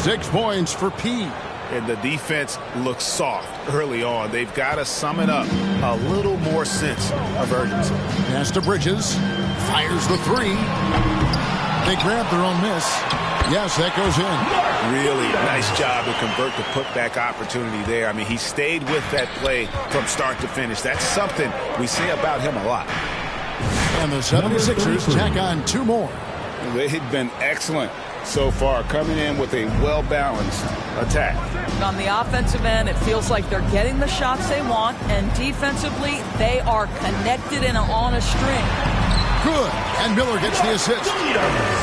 Speaker 9: 6 points for P.
Speaker 10: And the defense looks soft early on. They've got to sum it up. A little more sense of urgency.
Speaker 9: Pass to Bridges. Fires the 3. They grab their own miss. Yes, that goes in.
Speaker 10: Really nice job to convert the putback opportunity there. I mean, he stayed with that play from start to finish. That's something we say about him a lot.
Speaker 9: And the 76ers tack on 2 more.
Speaker 10: They've been excellent so far, coming in with a well-balanced attack.
Speaker 12: On the offensive end, it feels like they're getting the shots they want, and defensively, they are connected and on a string.
Speaker 9: Good, and Miller gets the assist.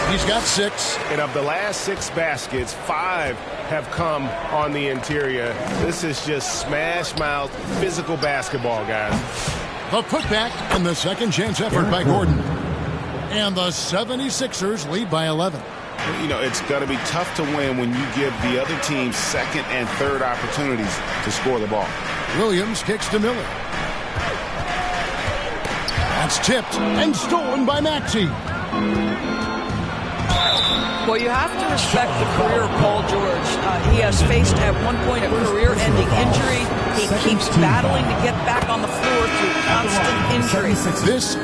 Speaker 9: He's got 6.
Speaker 13: And of the last 6 baskets, 5 have come on the interior. This is just smash-mouth, physical basketball, guys.
Speaker 9: The putback and the second chance effort by Gordon. And the 76ers lead by 11.
Speaker 10: You know, it's going to be tough to win when you give the other team second and third opportunities to score the ball.
Speaker 9: Williams kicks to Miller. That's tipped and stolen by Maxey.
Speaker 12: Well, you have to respect the career of Paul George. He has faced at one point a career-ending injury. He keeps battling to get back on the floor through constant injury.
Speaker 9: This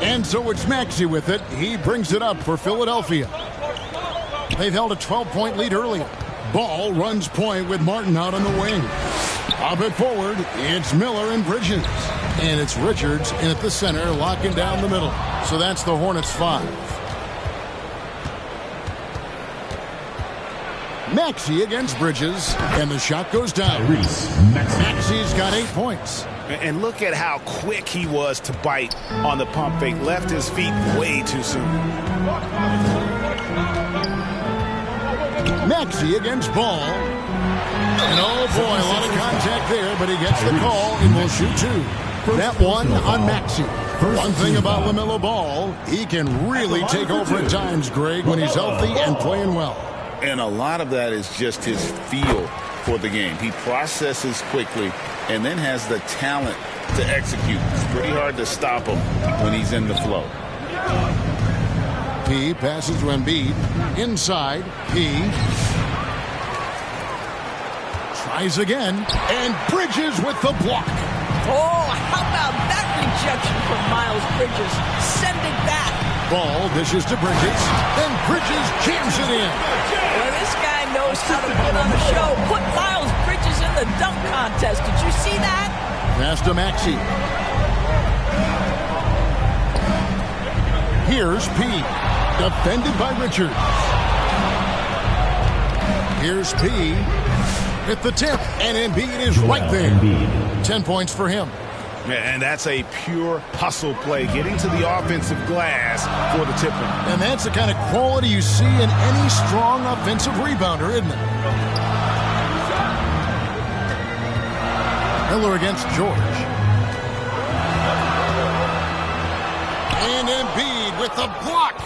Speaker 9: And so it's Maxey with it. He brings it up for Philadelphia. They've held a 12-point lead earlier. Ball runs point with Martin out on the wing. Up it forward, it's Miller and Bridges. And it's Richards in at the center, locking down the middle. So that's the Hornets' 5. Maxey against Bridges, and the shot goes down. Maxey's got 8 points.
Speaker 10: And look at how quick he was to bite on the pump fake. Left his feet way too soon.
Speaker 9: Maxey against Ball. And oh boy, a lot of contact there, but he gets the call and will shoot two. That one on Maxey. One thing about LaMelo Ball, he can really take over at times, Greg, when he's healthy and playing well.
Speaker 10: And a lot of that is just his feel for the game. He processes quickly and then has the talent to execute. It's pretty hard to stop him when he's in the flow.
Speaker 9: P passes to Embiid. Inside, P tries again, and Bridges with the block.
Speaker 12: Oh, how about that rejection from Miles Bridges? Send it back.
Speaker 9: Ball dishes to Bridges, then Bridges jams it in.
Speaker 12: Well, this guy knows how to put on the show. Put Miles Bridges in the dunk contest. Did you see that?
Speaker 9: Pass to Maxey. Here's P, defended by Richards. Here's P with the tip, and Embiid is right there. 10 points for him.
Speaker 10: And that's a pure hustle play, getting to the offensive glass for the tipper.
Speaker 9: And that's the kind of quality you see in any strong offensive rebounder, isn't it? Miller against George. And Embiid with the block.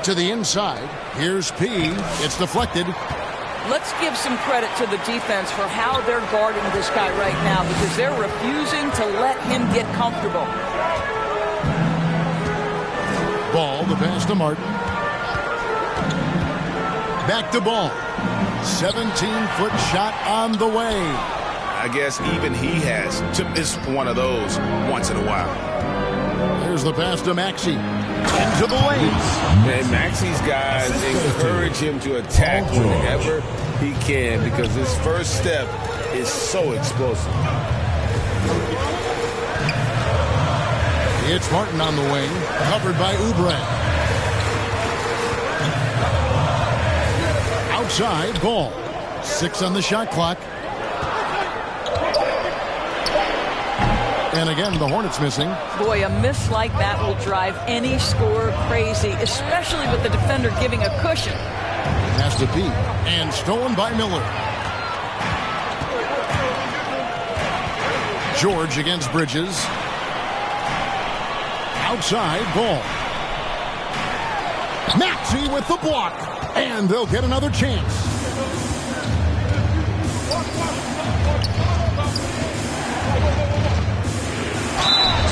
Speaker 9: To the inside. Here's P. It's deflected.
Speaker 12: Let's give some credit to the defense for how they're guarding this guy right now, because they're refusing to let him get comfortable.
Speaker 9: Ball, the pass to Martin. Back to Ball. 17-foot shot on the way.
Speaker 10: I guess even he has to miss one of those once in a while.
Speaker 9: Here's the pass to Maxey. Into the lane.
Speaker 13: And Maxey's guys encourage him to attack whenever he can, because his first step is so explosive.
Speaker 9: It's Martin on the wing, covered by Oubre. Outside, Ball. 6 on the shot clock. And again, the Hornets missing.
Speaker 12: Boy, a miss like that will drive any scorer crazy, especially with the defender giving a cushion.
Speaker 9: Has to be. And stolen by Miller. George against Bridges. Outside, Ball. Maxey with the block. And they'll get another chance.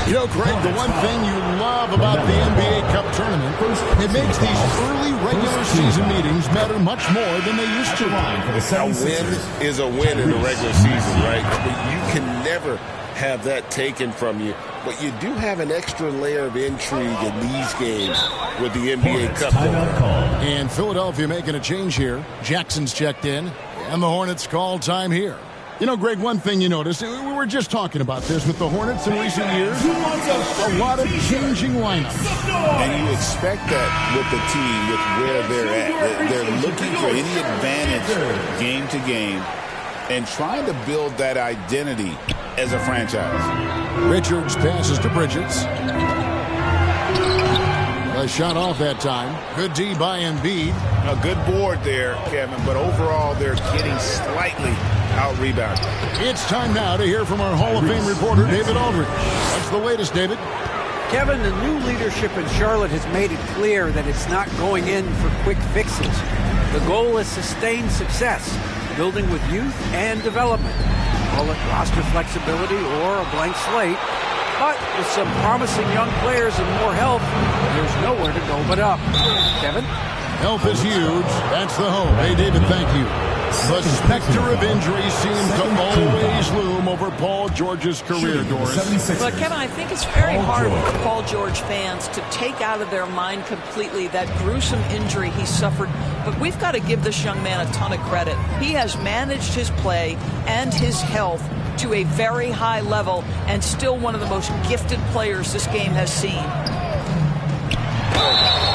Speaker 9: You know, Craig, the one thing you love about the NBA Cup tournament, it makes these early regular season meetings matter much more than they used to.
Speaker 13: A win is a win in the regular season, right? But you can never have that taken from you. But you do have an extra layer of intrigue in these games with the NBA Cup tournament.
Speaker 9: And Philadelphia making a change here. Jackson's checked in, and the Hornets call time here. You know, Greg, one thing you noticed, we were just talking about this with the Hornets in recent years, a lot of changing lineups.
Speaker 10: And you expect that with the team, with where they're at. They're looking for any advantage game to game and trying to build that identity as a franchise.
Speaker 9: Richards passes to Bridges. A shot off that time. Good D by Embiid.
Speaker 10: A good board there, Kevin, but overall they're getting slightly out-rebounded.
Speaker 9: It's time now to hear from our Hall of Fame reporter, David Aldridge. What's the latest, David?
Speaker 11: Kevin, the new leadership in Charlotte has made it clear that it's not going in for quick fixes. The goal is sustained success, building with youth and development. Call it roster flexibility or a blank slate. But with some promising young players and more help, there's nowhere to go but up. Kevin?
Speaker 9: Help is huge. That's the hope. Hey, David, thank you. The specter of injury seems to always loom over Paul George's career, Doris.
Speaker 12: But, Kevin, I think it's very hard for Paul George fans to take out of their mind completely that gruesome injury he suffered. But we've got to give this young man a ton of credit. He has managed his play and his health to a very high level and still one of the most gifted players this game has seen.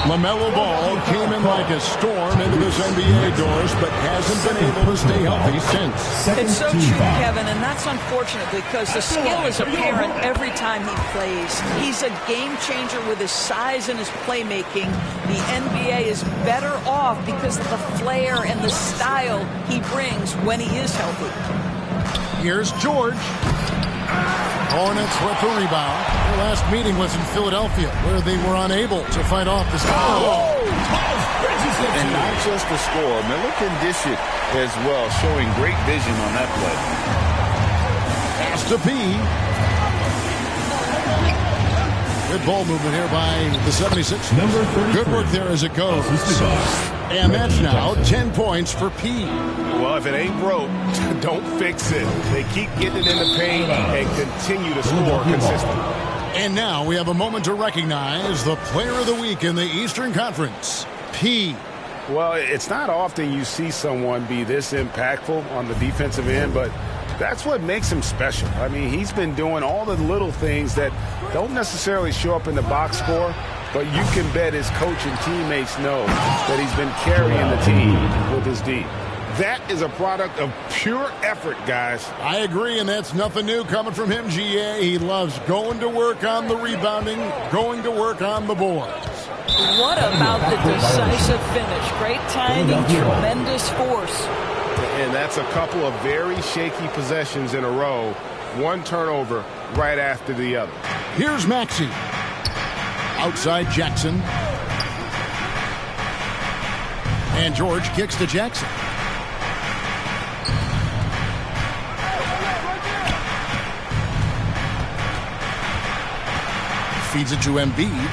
Speaker 9: LaMelo Ball came in like a storm into this NBA doors, but hasn't been able to stay healthy since.
Speaker 12: It's so true, Kevin, and that's unfortunate because the skill is apparent every time he plays. He's a game changer with his size and his playmaking. The NBA is better off because of the flair and the style he brings when he is healthy.
Speaker 9: Here's George. Hornets with the rebound. Their last meeting was in Philadelphia, where they were unable to fight off the score.
Speaker 10: And not just the score. Miller can dish it as well, showing great vision on that play.
Speaker 9: Pass to P. Good ball movement here by the 76ers. Good work there as it goes. And that's now 10 points for P.
Speaker 4: Well, if it ain't broke, don't fix it. They keep getting it in the paint and continue to score consistently.
Speaker 9: And now we have a moment to recognize the player of the week in the Eastern Conference, P.
Speaker 14: Well, it's not often you see someone be this impactful on the defensive end, but that's what makes him special. I mean, he's been doing all the little things that don't necessarily show up in the box score, but you can bet his coach and teammates know that he's been carrying the team with his D.
Speaker 13: That is a product of pure effort, guys.
Speaker 9: I agree, and that's nothing new coming from him, GA. He loves going to work on the rebounding, going to work on the boards.
Speaker 12: What about the decisive finish? Great timing, tremendous force.
Speaker 14: And that's a couple of very shaky possessions in a row. One turnover right after the other.
Speaker 9: Here's Maxey. Outside Jackson. And George kicks to Jackson. Feeds it to Embiid.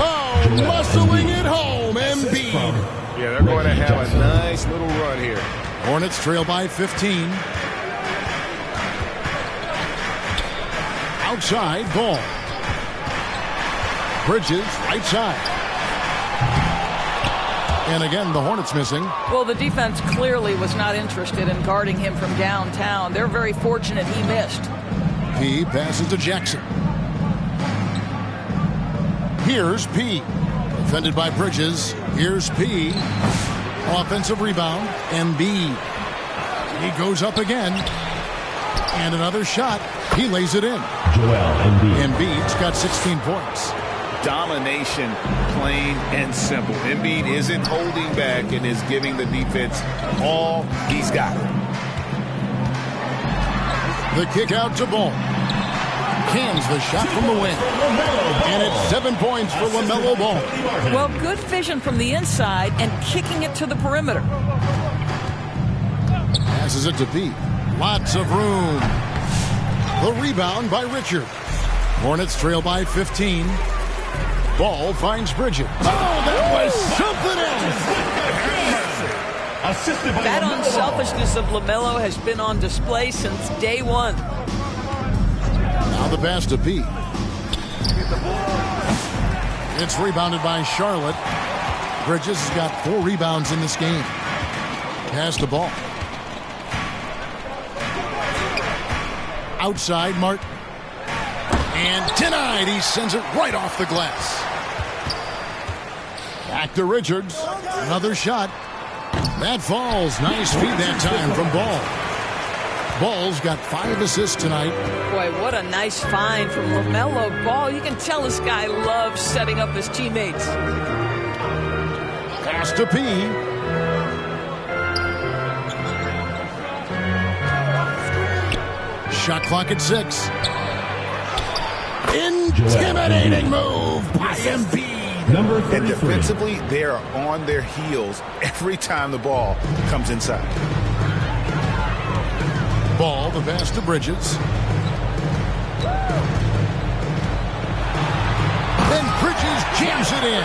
Speaker 9: Oh, muscling it home, Embiid.
Speaker 14: Yeah, they're going to have a nice little run here.
Speaker 9: Hornets trail by 15. Outside, Ball. Bridges, right side. And again, the Hornets missing.
Speaker 12: Well, the defense clearly was not interested in guarding him from downtown. They're very fortunate he missed.
Speaker 9: P passes to Jackson. Here's P. Defended by Bridges. Here's P. Offensive rebound. Embiid. He goes up again. And another shot. He lays it in. Embiid's got 16 points.
Speaker 10: Domination, plain and simple. Embiid isn't holding back and is giving the defense all he's got.
Speaker 9: The kick out to Ball. Cans the shot from the wing. And it's 7 points for LaMelo Ball.
Speaker 12: Well, good vision from the inside and kicking it to the perimeter.
Speaker 9: Passes it to Pete. Lots of room. The rebound by Richard. Hornets trail by 15. Ball finds Bridget. Oh, that was something else.
Speaker 12: That unselfishness of LaMelo has been on display since day one.
Speaker 9: Now the pass to Pete. It's rebounded by Charlotte. Bridges has got 4 rebounds in this game. Pass the ball. Outside, Martin. And denied. He sends it right off the glass. Back to Richards. Another shot. That falls. Nice feed that time from Ball. Ball's got 5 assists tonight.
Speaker 12: Boy, what a nice find from LaMelo Ball. You can tell this guy loves setting up his teammates.
Speaker 9: Pass to P. Shot clock at 6. Intimidating move by Embiid.
Speaker 10: And defensively, they are on their heels every time the ball comes inside.
Speaker 9: Ball, the pass to Bridges. Then Bridges jams it in.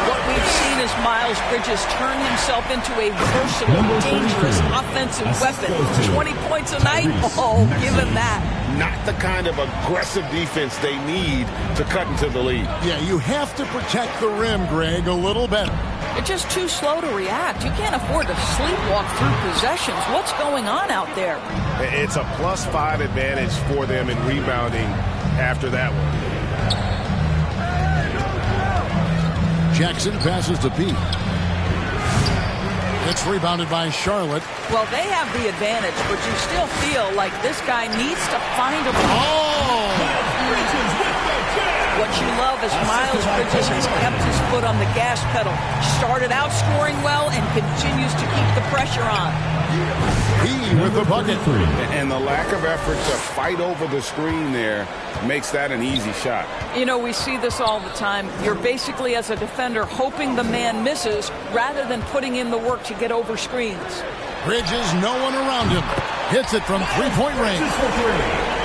Speaker 12: What we've seen is Miles Bridges turn himself into a versatile, dangerous offensive weapon. 20 points a night? Oh, give him that.
Speaker 13: Not the kind of aggressive defense they need to cut into the lead.
Speaker 9: Yeah, you have to protect the rim, Greg, a little better.
Speaker 12: They're just too slow to react. You can't afford to sleepwalk through possessions. What's going on out there?
Speaker 14: It's a +5 advantage for them in rebounding after that one.
Speaker 9: Jackson passes to Pete. It's rebounded by Charlotte.
Speaker 12: Well, they have the advantage, but you still feel like this guy needs to find a... What you love is Miles Bridges has kept his foot on the gas pedal. Started out scoring well and continues to keep the pressure on.
Speaker 9: He with the bucket.
Speaker 14: And the lack of effort to fight over the screen there makes that an easy shot.
Speaker 12: You know, we see this all the time. You're basically, as a defender, hoping the man misses rather than putting in the work to get over screens.
Speaker 9: Bridges, no one around him. Hits it from three-point range.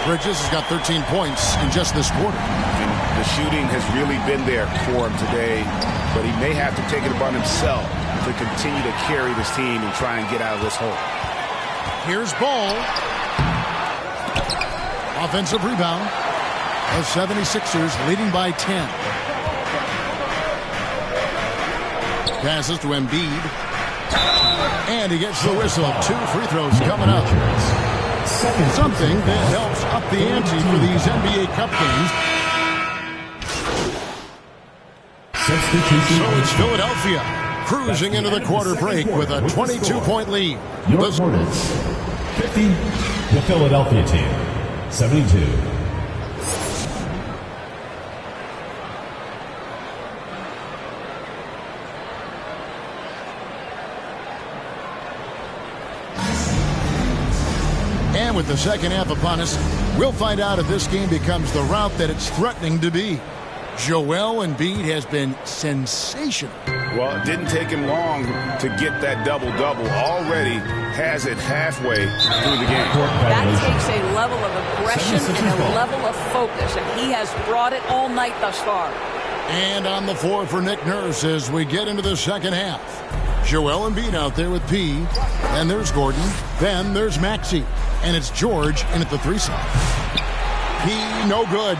Speaker 9: Bridges has got 13 points in just this quarter.
Speaker 14: And the shooting has really been there for him today, but he may have to take it upon himself to continue to carry this team and try and get out of this hole.
Speaker 9: Here's Ball. Offensive rebound. The 76ers leading by 10. Passes to Embiid. And he gets the whistle. 2 free throws coming up. Something that helps up the ante for these NBA Cup games. So it's Philadelphia cruising into the quarter break with a 22-point lead.
Speaker 15: Your Hornets, 50. The Philadelphia team, 72.
Speaker 9: And with the second half upon us, we'll find out if this game becomes the route that it's threatening to be. Joel Embiid has been sensational.
Speaker 14: Well, it didn't take him long to get that double-double. Already has it halfway through the game.
Speaker 12: That takes a level of aggression and a level of focus, and he has brought it all night thus far.
Speaker 9: And on the floor for Nick Nurse as we get into the second half. Joel Embiid out there with P. And there's Gordon. Then there's Maxey. And it's George in at the 3 side. P, no good.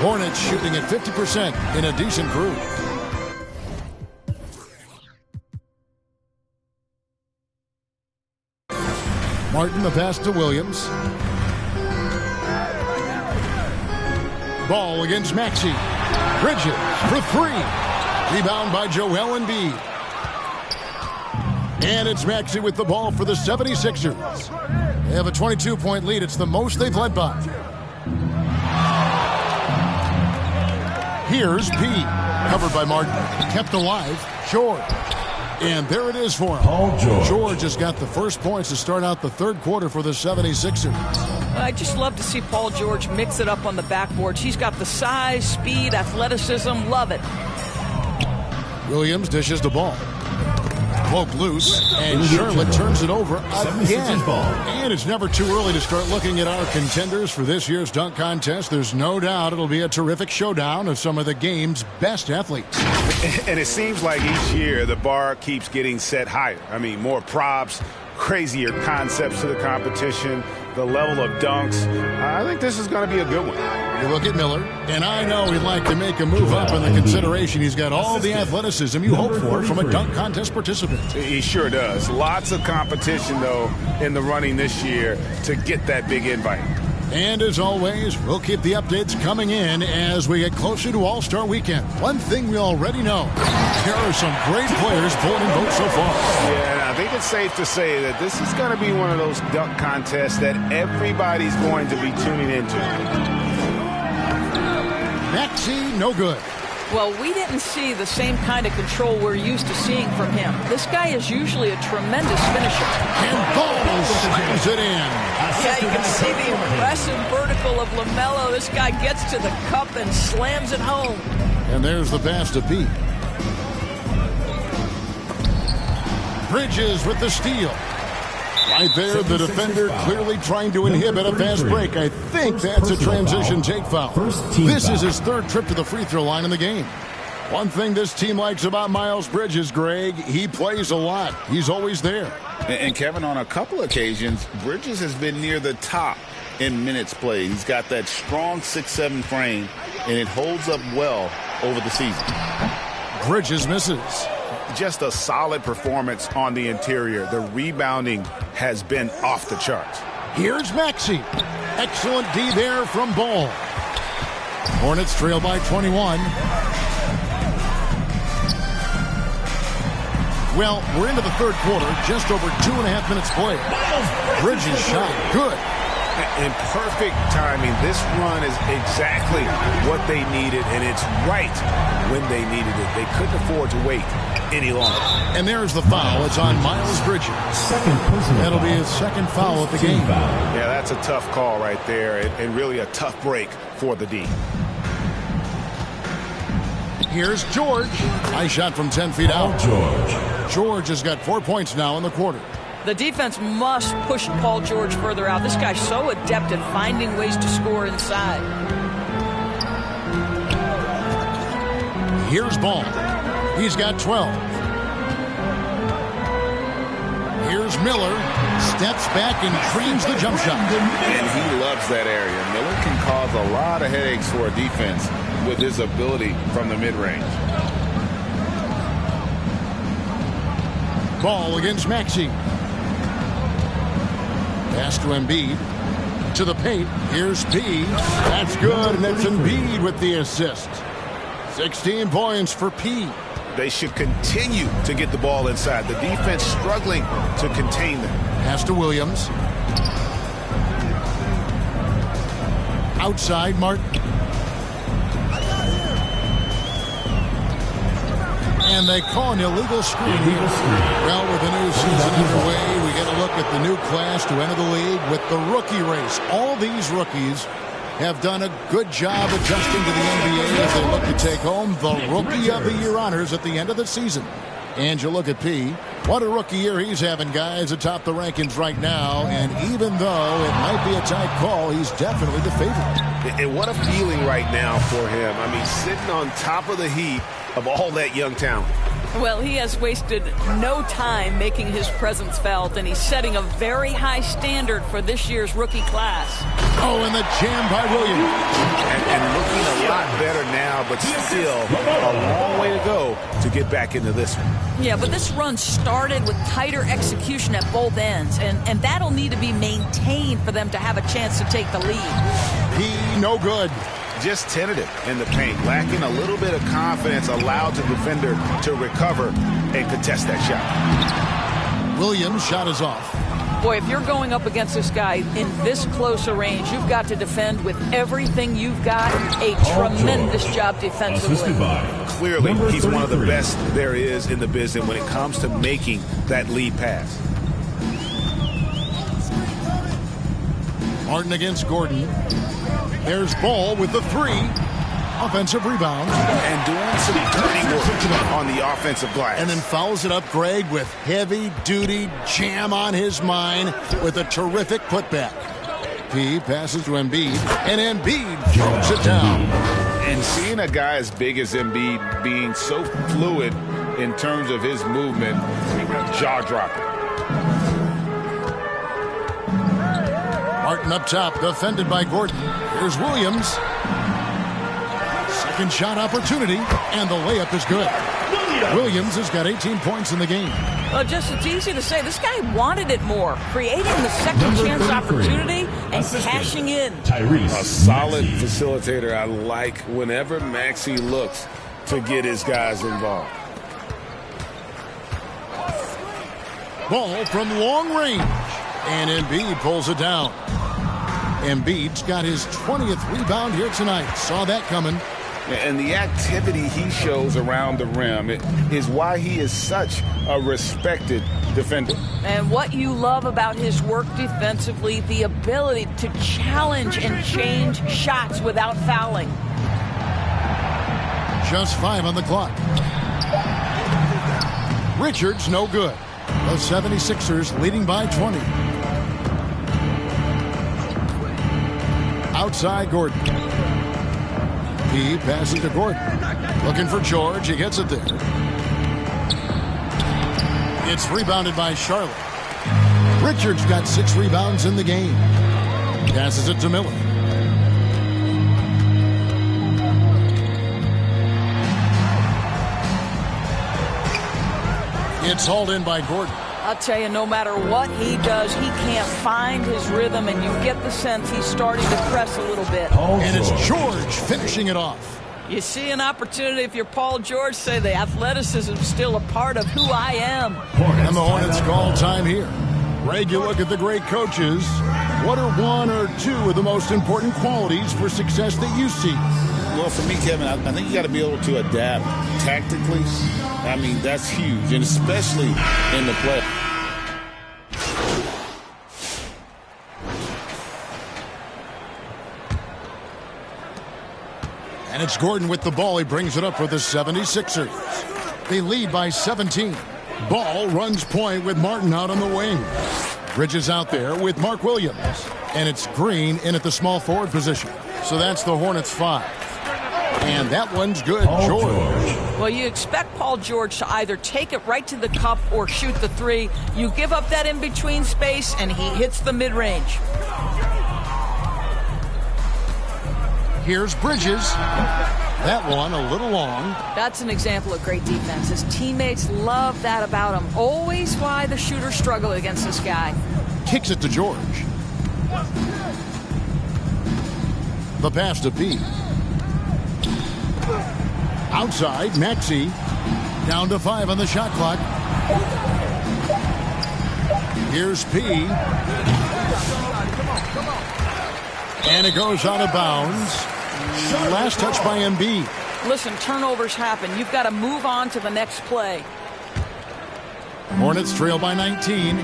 Speaker 9: Hornets shooting at 50% in a decent groove. Martin the pass to Williams. Ball against Maxey. Bridges for 3. Rebound by Joel Embiid. And it's Maxey with the ball for the 76ers. They have a 22-point lead. It's the most they've led by. Here's P. Covered by Martin. Kept alive. George. And there it is for him.
Speaker 15: Paul George.
Speaker 9: George has got the first points to start out the third quarter for the 76ers.
Speaker 12: I just love to see Paul George mix it up on the backboards. He's got the size, speed, athleticism. Love it.
Speaker 9: Williams dishes the ball. Poke loose, and Charlotte turns it over again. And it's never too early to start looking at our contenders for this year's dunk contest. There's no doubt it'll be a terrific showdown of some of the game's best athletes.
Speaker 14: And it seems like each year the bar keeps getting set higher. I mean, more props, crazier concepts to the competition, the level of dunks. I think this is going to be a good one.
Speaker 9: You look at Miller, and I know he'd like to make a move up in the consideration. He's got all the athleticism you hope for from a dunk contest participant.
Speaker 14: He sure does. Lots of competition, though, in the running this year to get that big invite.
Speaker 9: And as always, we'll keep the updates coming in as we get closer to All-Star Weekend. One thing we already know, there are some great players pulling in votes so far.
Speaker 14: Yeah, I think it's safe to say that this is going to be one of those dunk contests that everybody's going to be tuning into.
Speaker 9: Maxey, no good.
Speaker 12: Well, we didn't see the same kind of control we're used to seeing from him. This guy is usually a tremendous finisher.
Speaker 9: And Ball slams it in.
Speaker 12: Yeah, you can see the impressive vertical of LaMelo. This guy gets to the cup and slams it home.
Speaker 9: And there's the pass to Pete. Bridges with the steal. Right there, the defender clearly trying to inhibit a fast break. I think that's a transition take foul. This is his third trip to the free throw line in the game. One thing this team likes about Miles Bridges, Greg, he plays a lot. He's always there.
Speaker 10: And Kevin, on a couple occasions, Bridges has been near the top in minutes played. He's got that strong 6'7" frame, and it holds up well over the season.
Speaker 9: Bridges misses.
Speaker 14: Just a solid performance on the interior. The rebounding has been off the charts.
Speaker 9: Here's Maxey. Excellent D there from Ball. Hornets trail by 21. Well, we're into the third quarter, just over 2.5 minutes played. Bridges shot, good.
Speaker 14: In perfect timing. This run is exactly what they needed, and it's right when they needed it. They couldn't afford to wait any longer.
Speaker 9: And there's the foul. It's on Miles Bridges. That'll be his second foul of the game.
Speaker 14: Yeah, that's a tough call right there, and really a tough break for the D.
Speaker 9: Here's George. Nice shot from 10 feet out. George has got 4 points now in the quarter.
Speaker 12: The defense must push Paul George further out. This guy's so adept at finding ways to score inside.
Speaker 9: Here's Ball. He's got 12. Here's Miller. Steps back and trains the jump shot.
Speaker 10: And he loves that area. Miller can cause a lot of headaches for a defense with his ability from the mid-range.
Speaker 9: Ball against Maxey. Pass to Embiid. To the paint. Here's P. That's good, and it's Embiid with the assist. 16 points for P.
Speaker 14: They should continue to get the ball inside. The defense struggling to contain them.
Speaker 9: Pass to Williams. Outside, Martin. And they call an illegal screen here. Well, with the new season underway, we get a look at the new class to enter the league with the rookie race. All these rookies have done a good job adjusting to the NBA as they look to take home the Rookie of the Year honors at the end of the season. And you look at P. What a rookie year he's having, guys, atop the rankings right now. And even though it might be a tight call, he's definitely the favorite.
Speaker 14: And what a feeling right now for him. I mean, sitting on top of the heap of all that young talent.
Speaker 12: Well, he has wasted no time making his presence felt, and he's setting a very high standard for this year's rookie class.
Speaker 9: Oh, and the jam by Williams.
Speaker 14: And looking a lot better now, but still a long way to go to get back into this one.
Speaker 12: Yeah, but this run started with tighter execution at both ends, and that'll need to be maintained for them to have a chance to take the lead.
Speaker 9: He no good.
Speaker 14: Just tentative in the paint, lacking a little bit of confidence, allowed the defender to recover and contest that shot.
Speaker 9: Williams' shot is off.
Speaker 12: Boy, if you're going up against this guy in this close a range, you've got to defend with everything you've got. A tremendous job defensively.
Speaker 14: Clearly, he's one of the best there is in the business when it comes to making that lead pass.
Speaker 9: Martin against Gordon. There's Ball with the three. Offensive rebound.
Speaker 14: And doing some dirty work on the offensive glass.
Speaker 9: And then fouls it up, Greg, with heavy-duty jam on his mind with a terrific putback. P passes to Embiid, and Embiid throws it down.
Speaker 10: And seeing a guy as big as Embiid being so fluid in terms of his movement, jaw-dropping.
Speaker 9: Martin up top, defended by Gordon. Here's Williams. Second shot opportunity, and the layup is good. Williams has got 18 points in the game.
Speaker 12: Well, just it's easy to say. This guy wanted it more, creating the second chance opportunity and cashing in.
Speaker 10: A solid facilitator. I like whenever Maxey looks to get his guys involved.
Speaker 9: Ball from long range, and Embiid pulls it down. Embiid's got his 20th rebound here tonight. Saw that coming.
Speaker 10: And the activity he shows around the rim is why he is such a respected defender.
Speaker 12: And what you love about his work defensively, the ability to challenge and change shots without fouling.
Speaker 9: Just 5 on the clock. Richards no good. The 76ers leading by 20. Outside Gordon. He passes to Gordon. Looking for George. He gets it there. It's rebounded by Charlotte. Richards got 6 rebounds in the game. Passes it to Miller. It's hauled in by Gordon.
Speaker 12: I'll tell you, no matter what he does, he can't find his rhythm, and you get the sense he's starting to press a little bit.
Speaker 9: And it's George finishing it off.
Speaker 12: You see an opportunity if you're Paul George, say the athleticism is still a part of who I am.
Speaker 9: And the Hornets call time here. Greg, you look at the great coaches. What are one or two of the most important qualities for success that you see?
Speaker 10: Well, for me, Kevin, I think you got to be able to adapt tactically. I mean, that's huge, and especially in the play.
Speaker 9: And it's Gordon with the ball. He brings it up for the 76ers. They lead by 17. Ball runs point with Martin out on the wing. Bridges out there with Mark Williams. And it's Green in at the small forward position. So that's the Hornets 5. And that one's good, George.
Speaker 12: Well, you expect Paul George to either take it right to the cup or shoot the three. You give up that in-between space, and he hits the mid-range.
Speaker 9: Here's Bridges. That one a little long.
Speaker 12: That's an example of great defense. His teammates love that about him. Always why the shooters struggle against this guy.
Speaker 9: Kicks it to George. The pass to P. Outside, Maxey. Down to 5 on the shot clock. Here's P. And it goes out of bounds. Last touch by Embiid.
Speaker 12: Listen, turnovers happen. You've got to move on to the next play.
Speaker 9: Hornets trail by 19.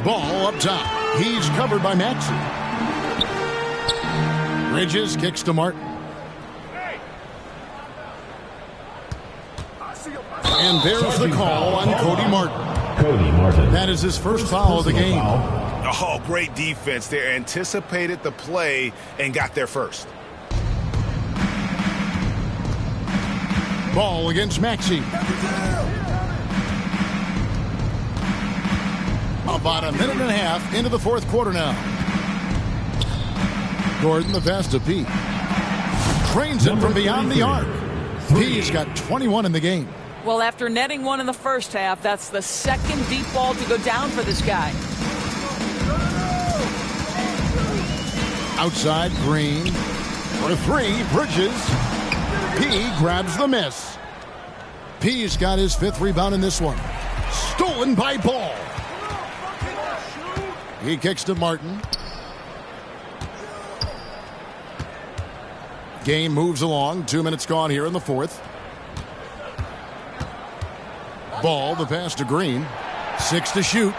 Speaker 9: Ball up top. He's covered by Maxey. Bridges kicks to Martin. And there's the call on Cody Martin. That is his first foul of the game.
Speaker 5: Oh, great defense. They anticipated the play and got there first.
Speaker 9: Ball against Maxey. About a minute and a half into the fourth quarter now. Gordon, the pass to P. Trains it from beyond the arc. P's got 21 in the game.
Speaker 12: Well, after netting one in the first half, that's the second deep ball to go down for this guy.
Speaker 9: Outside, Green. For 3, Bridges. P grabs the miss. P's got his 5th rebound in this one. Stolen by Ball. He kicks to Martin. Game moves along. 2 minutes gone here in the fourth. Ball, the pass to Green. 6 to shoot.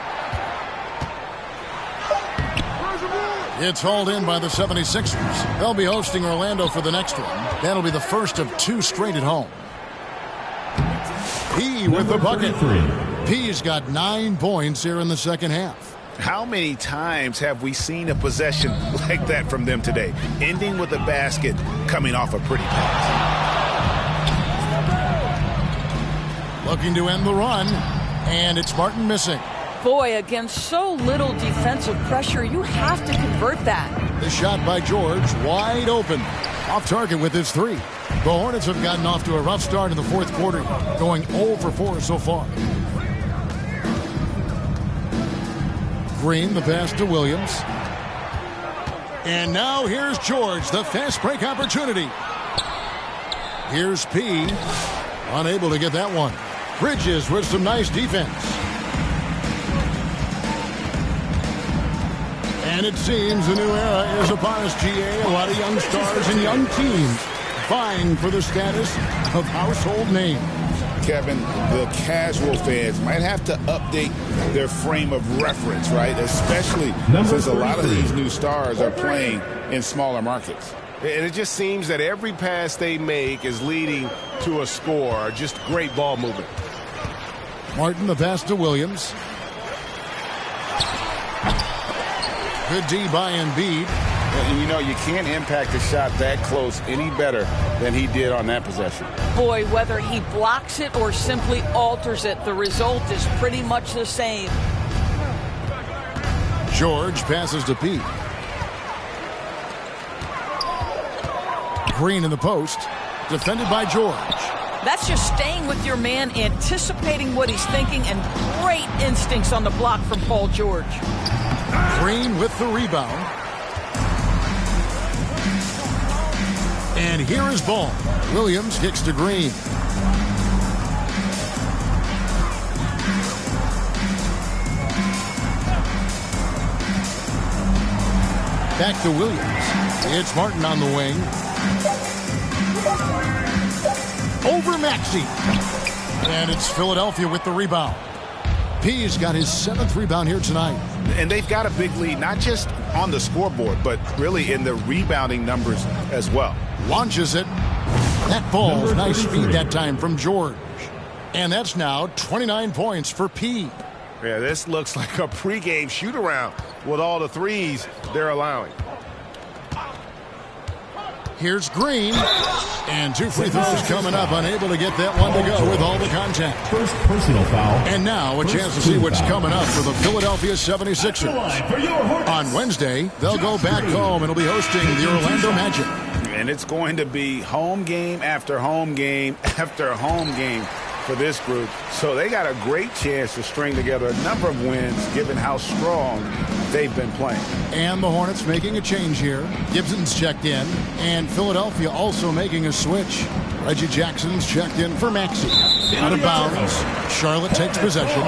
Speaker 9: It's hauled in by the 76ers. They'll be hosting Orlando for the next one. That'll be the first of 2 straight at home. P with the bucket. P's got 9 points here in the second half.
Speaker 5: How many times have we seen a possession like that from them today? Ending with a basket, coming off a pretty pass.
Speaker 9: Looking to end the run, and it's Martin missing.
Speaker 12: Boy, against so little defensive pressure, you have to convert that.
Speaker 9: The shot by George, wide open. Off target with his 3. The Hornets have gotten off to a rough start in the fourth quarter, going 0 for 4 so far. Green, the pass to Williams. And now here's George, the fast break opportunity. Here's P. Unable to get that one. Bridges with some nice defense. And it seems a new era is upon us, GA. A lot of young stars and young teams vying for the status of household names.
Speaker 10: Kevin, the casual fans might have to update their frame of reference, right? Especially since a lot of these new stars are playing in smaller markets.
Speaker 14: And it just seems that every pass they make is leading to a score. Just great ball movement.
Speaker 9: Martin, the pass to Williams. Good D by Embiid.
Speaker 10: And you know, you can't impact a shot that close any better than he did on that possession.
Speaker 12: Boy, whether he blocks it or simply alters it, the result is pretty much the same.
Speaker 9: George passes to P. Green in the post. Defended by George.
Speaker 12: That's just staying with your man, anticipating what he's thinking, and great instincts on the block from Paul George.
Speaker 9: Green with the rebound. And here is ball. Williams kicks to Green. Back to Williams. It's Martin on the wing. Over Maxey. And it's Philadelphia with the rebound. P's got his 7th rebound here tonight.
Speaker 14: And they've got a big lead, not just on the scoreboard, but really in the rebounding numbers as well.
Speaker 9: Launches it. That ball, nice speed that time from George. And that's now 29 points for P.
Speaker 14: Yeah, this looks like a pregame shoot-around with all the threes they're allowing.
Speaker 9: Here's Green. And 2 free throws coming up. Unable to get that one to go with all the contact.
Speaker 15: First personal foul.
Speaker 9: And now a chance to see what's coming up for the Philadelphia 76ers. On Wednesday, they'll go back home and will be hosting the Orlando Magic.
Speaker 14: And it's going to be home game after home game after home game for this group. So they got a great chance to string together a number of wins given how strong they've been playing.
Speaker 9: And the Hornets making a change here. Gibson's checked in. And Philadelphia also making a switch. Reggie Jackson's checked in for Maxey. Out of bounds. Charlotte takes possession.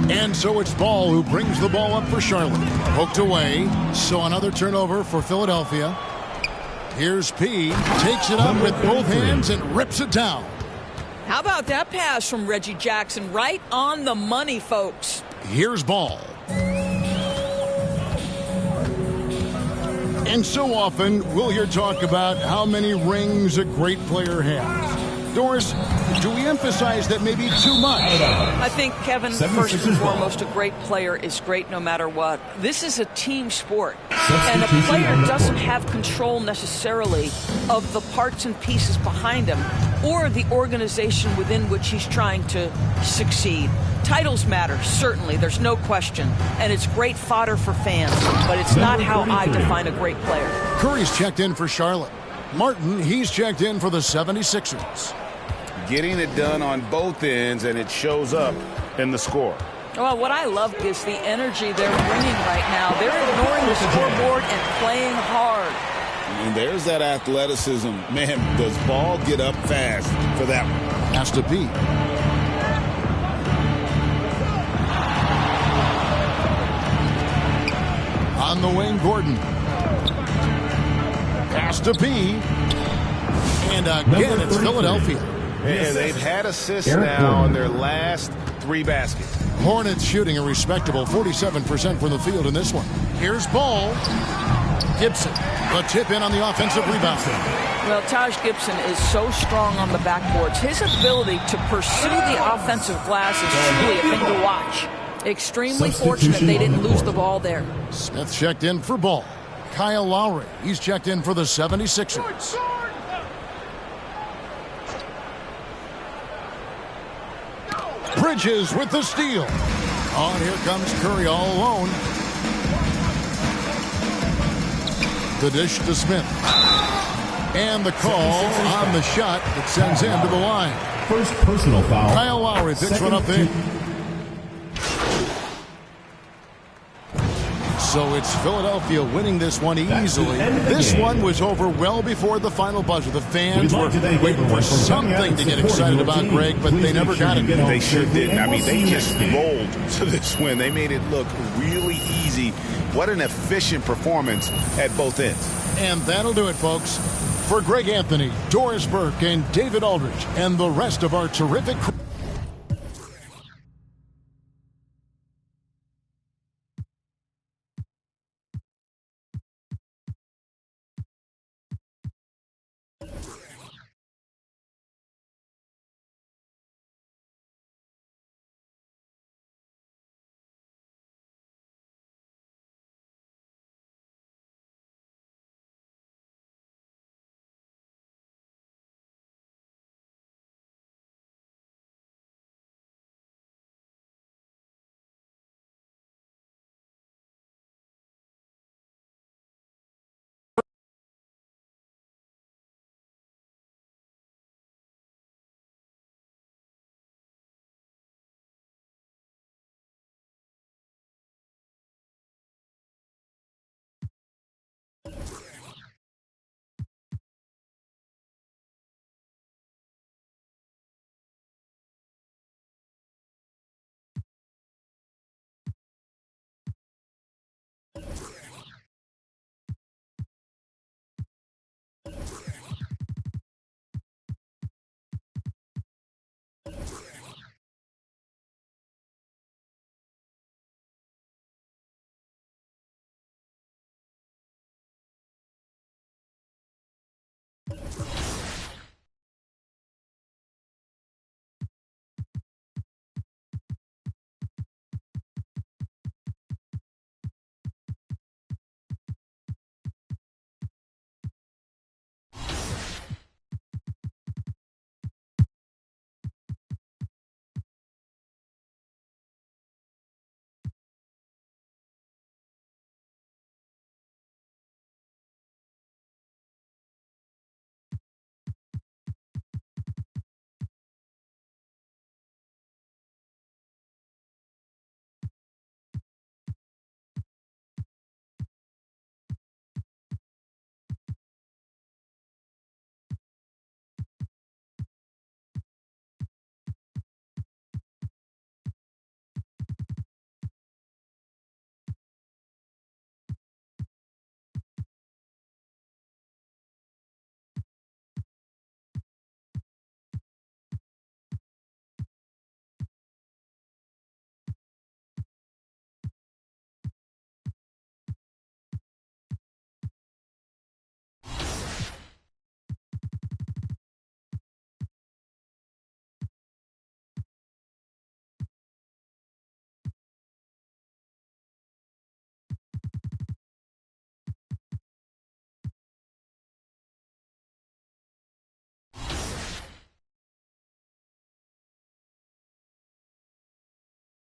Speaker 9: And so it's Ball who brings the ball up for Charlotte. Poked away. So another turnover for Philadelphia. Here's P. Takes it up with both hands and rips it down.
Speaker 12: How about that pass from Reggie Jackson? Right on the money, folks.
Speaker 9: Here's Ball. And so often we'll hear talk about how many rings a great player has. Doris, do we emphasize that maybe too much?
Speaker 12: I think, Kevin, first and foremost, a great player is great no matter what. This is a team sport, and a player doesn't have control necessarily of the parts and pieces behind him or the organization within which he's trying to succeed. Titles matter, certainly, there's no question, and it's great fodder for fans, but it's not how I define a great player.
Speaker 9: Curry's checked in for Charlotte. Martin, he's checked in for the 76ers.
Speaker 14: Getting it done on both ends, and it shows up in the score.
Speaker 12: Well, what I love is the energy they're bringing right now. They're ignoring the scoreboard and playing hard.
Speaker 10: And there's that athleticism. Man, does Ball get up fast for that one?
Speaker 9: Has to be. On the wing, Gordon. Has to be. And again, it's Philadelphia.
Speaker 14: And they've had assists now on their last 3 baskets.
Speaker 9: Hornets shooting a respectable 47% from the field in this one. Here's Ball. Gibson. A tip in on the offensive rebound.
Speaker 12: Well, Taj Gibson is so strong on the backboards. His ability to pursue the offensive glass is truly a thing to watch. Extremely fortunate they didn't lose the ball there.
Speaker 9: Smith checked in for Ball. Kyle Lowry, he's checked in for the 76ers. Bridges with the steal. Oh, and here comes Curry all alone. The dish to Smith. And the call on the shot that sends him to the line.
Speaker 15: First personal foul.
Speaker 9: Kyle Lowry picks one up there. So it's Philadelphia winning this one easily. This one was over well before the final buzzer. The fans were waiting for something to get excited about, Greg, but they never got it.
Speaker 14: They sure didn't. I mean, they just rolled to this win. They made it look really easy. What an efficient performance at both ends.
Speaker 9: And that'll do it, folks. For Greg Anthony, Doris Burke, and David Aldridge, and the rest of our terrific crew.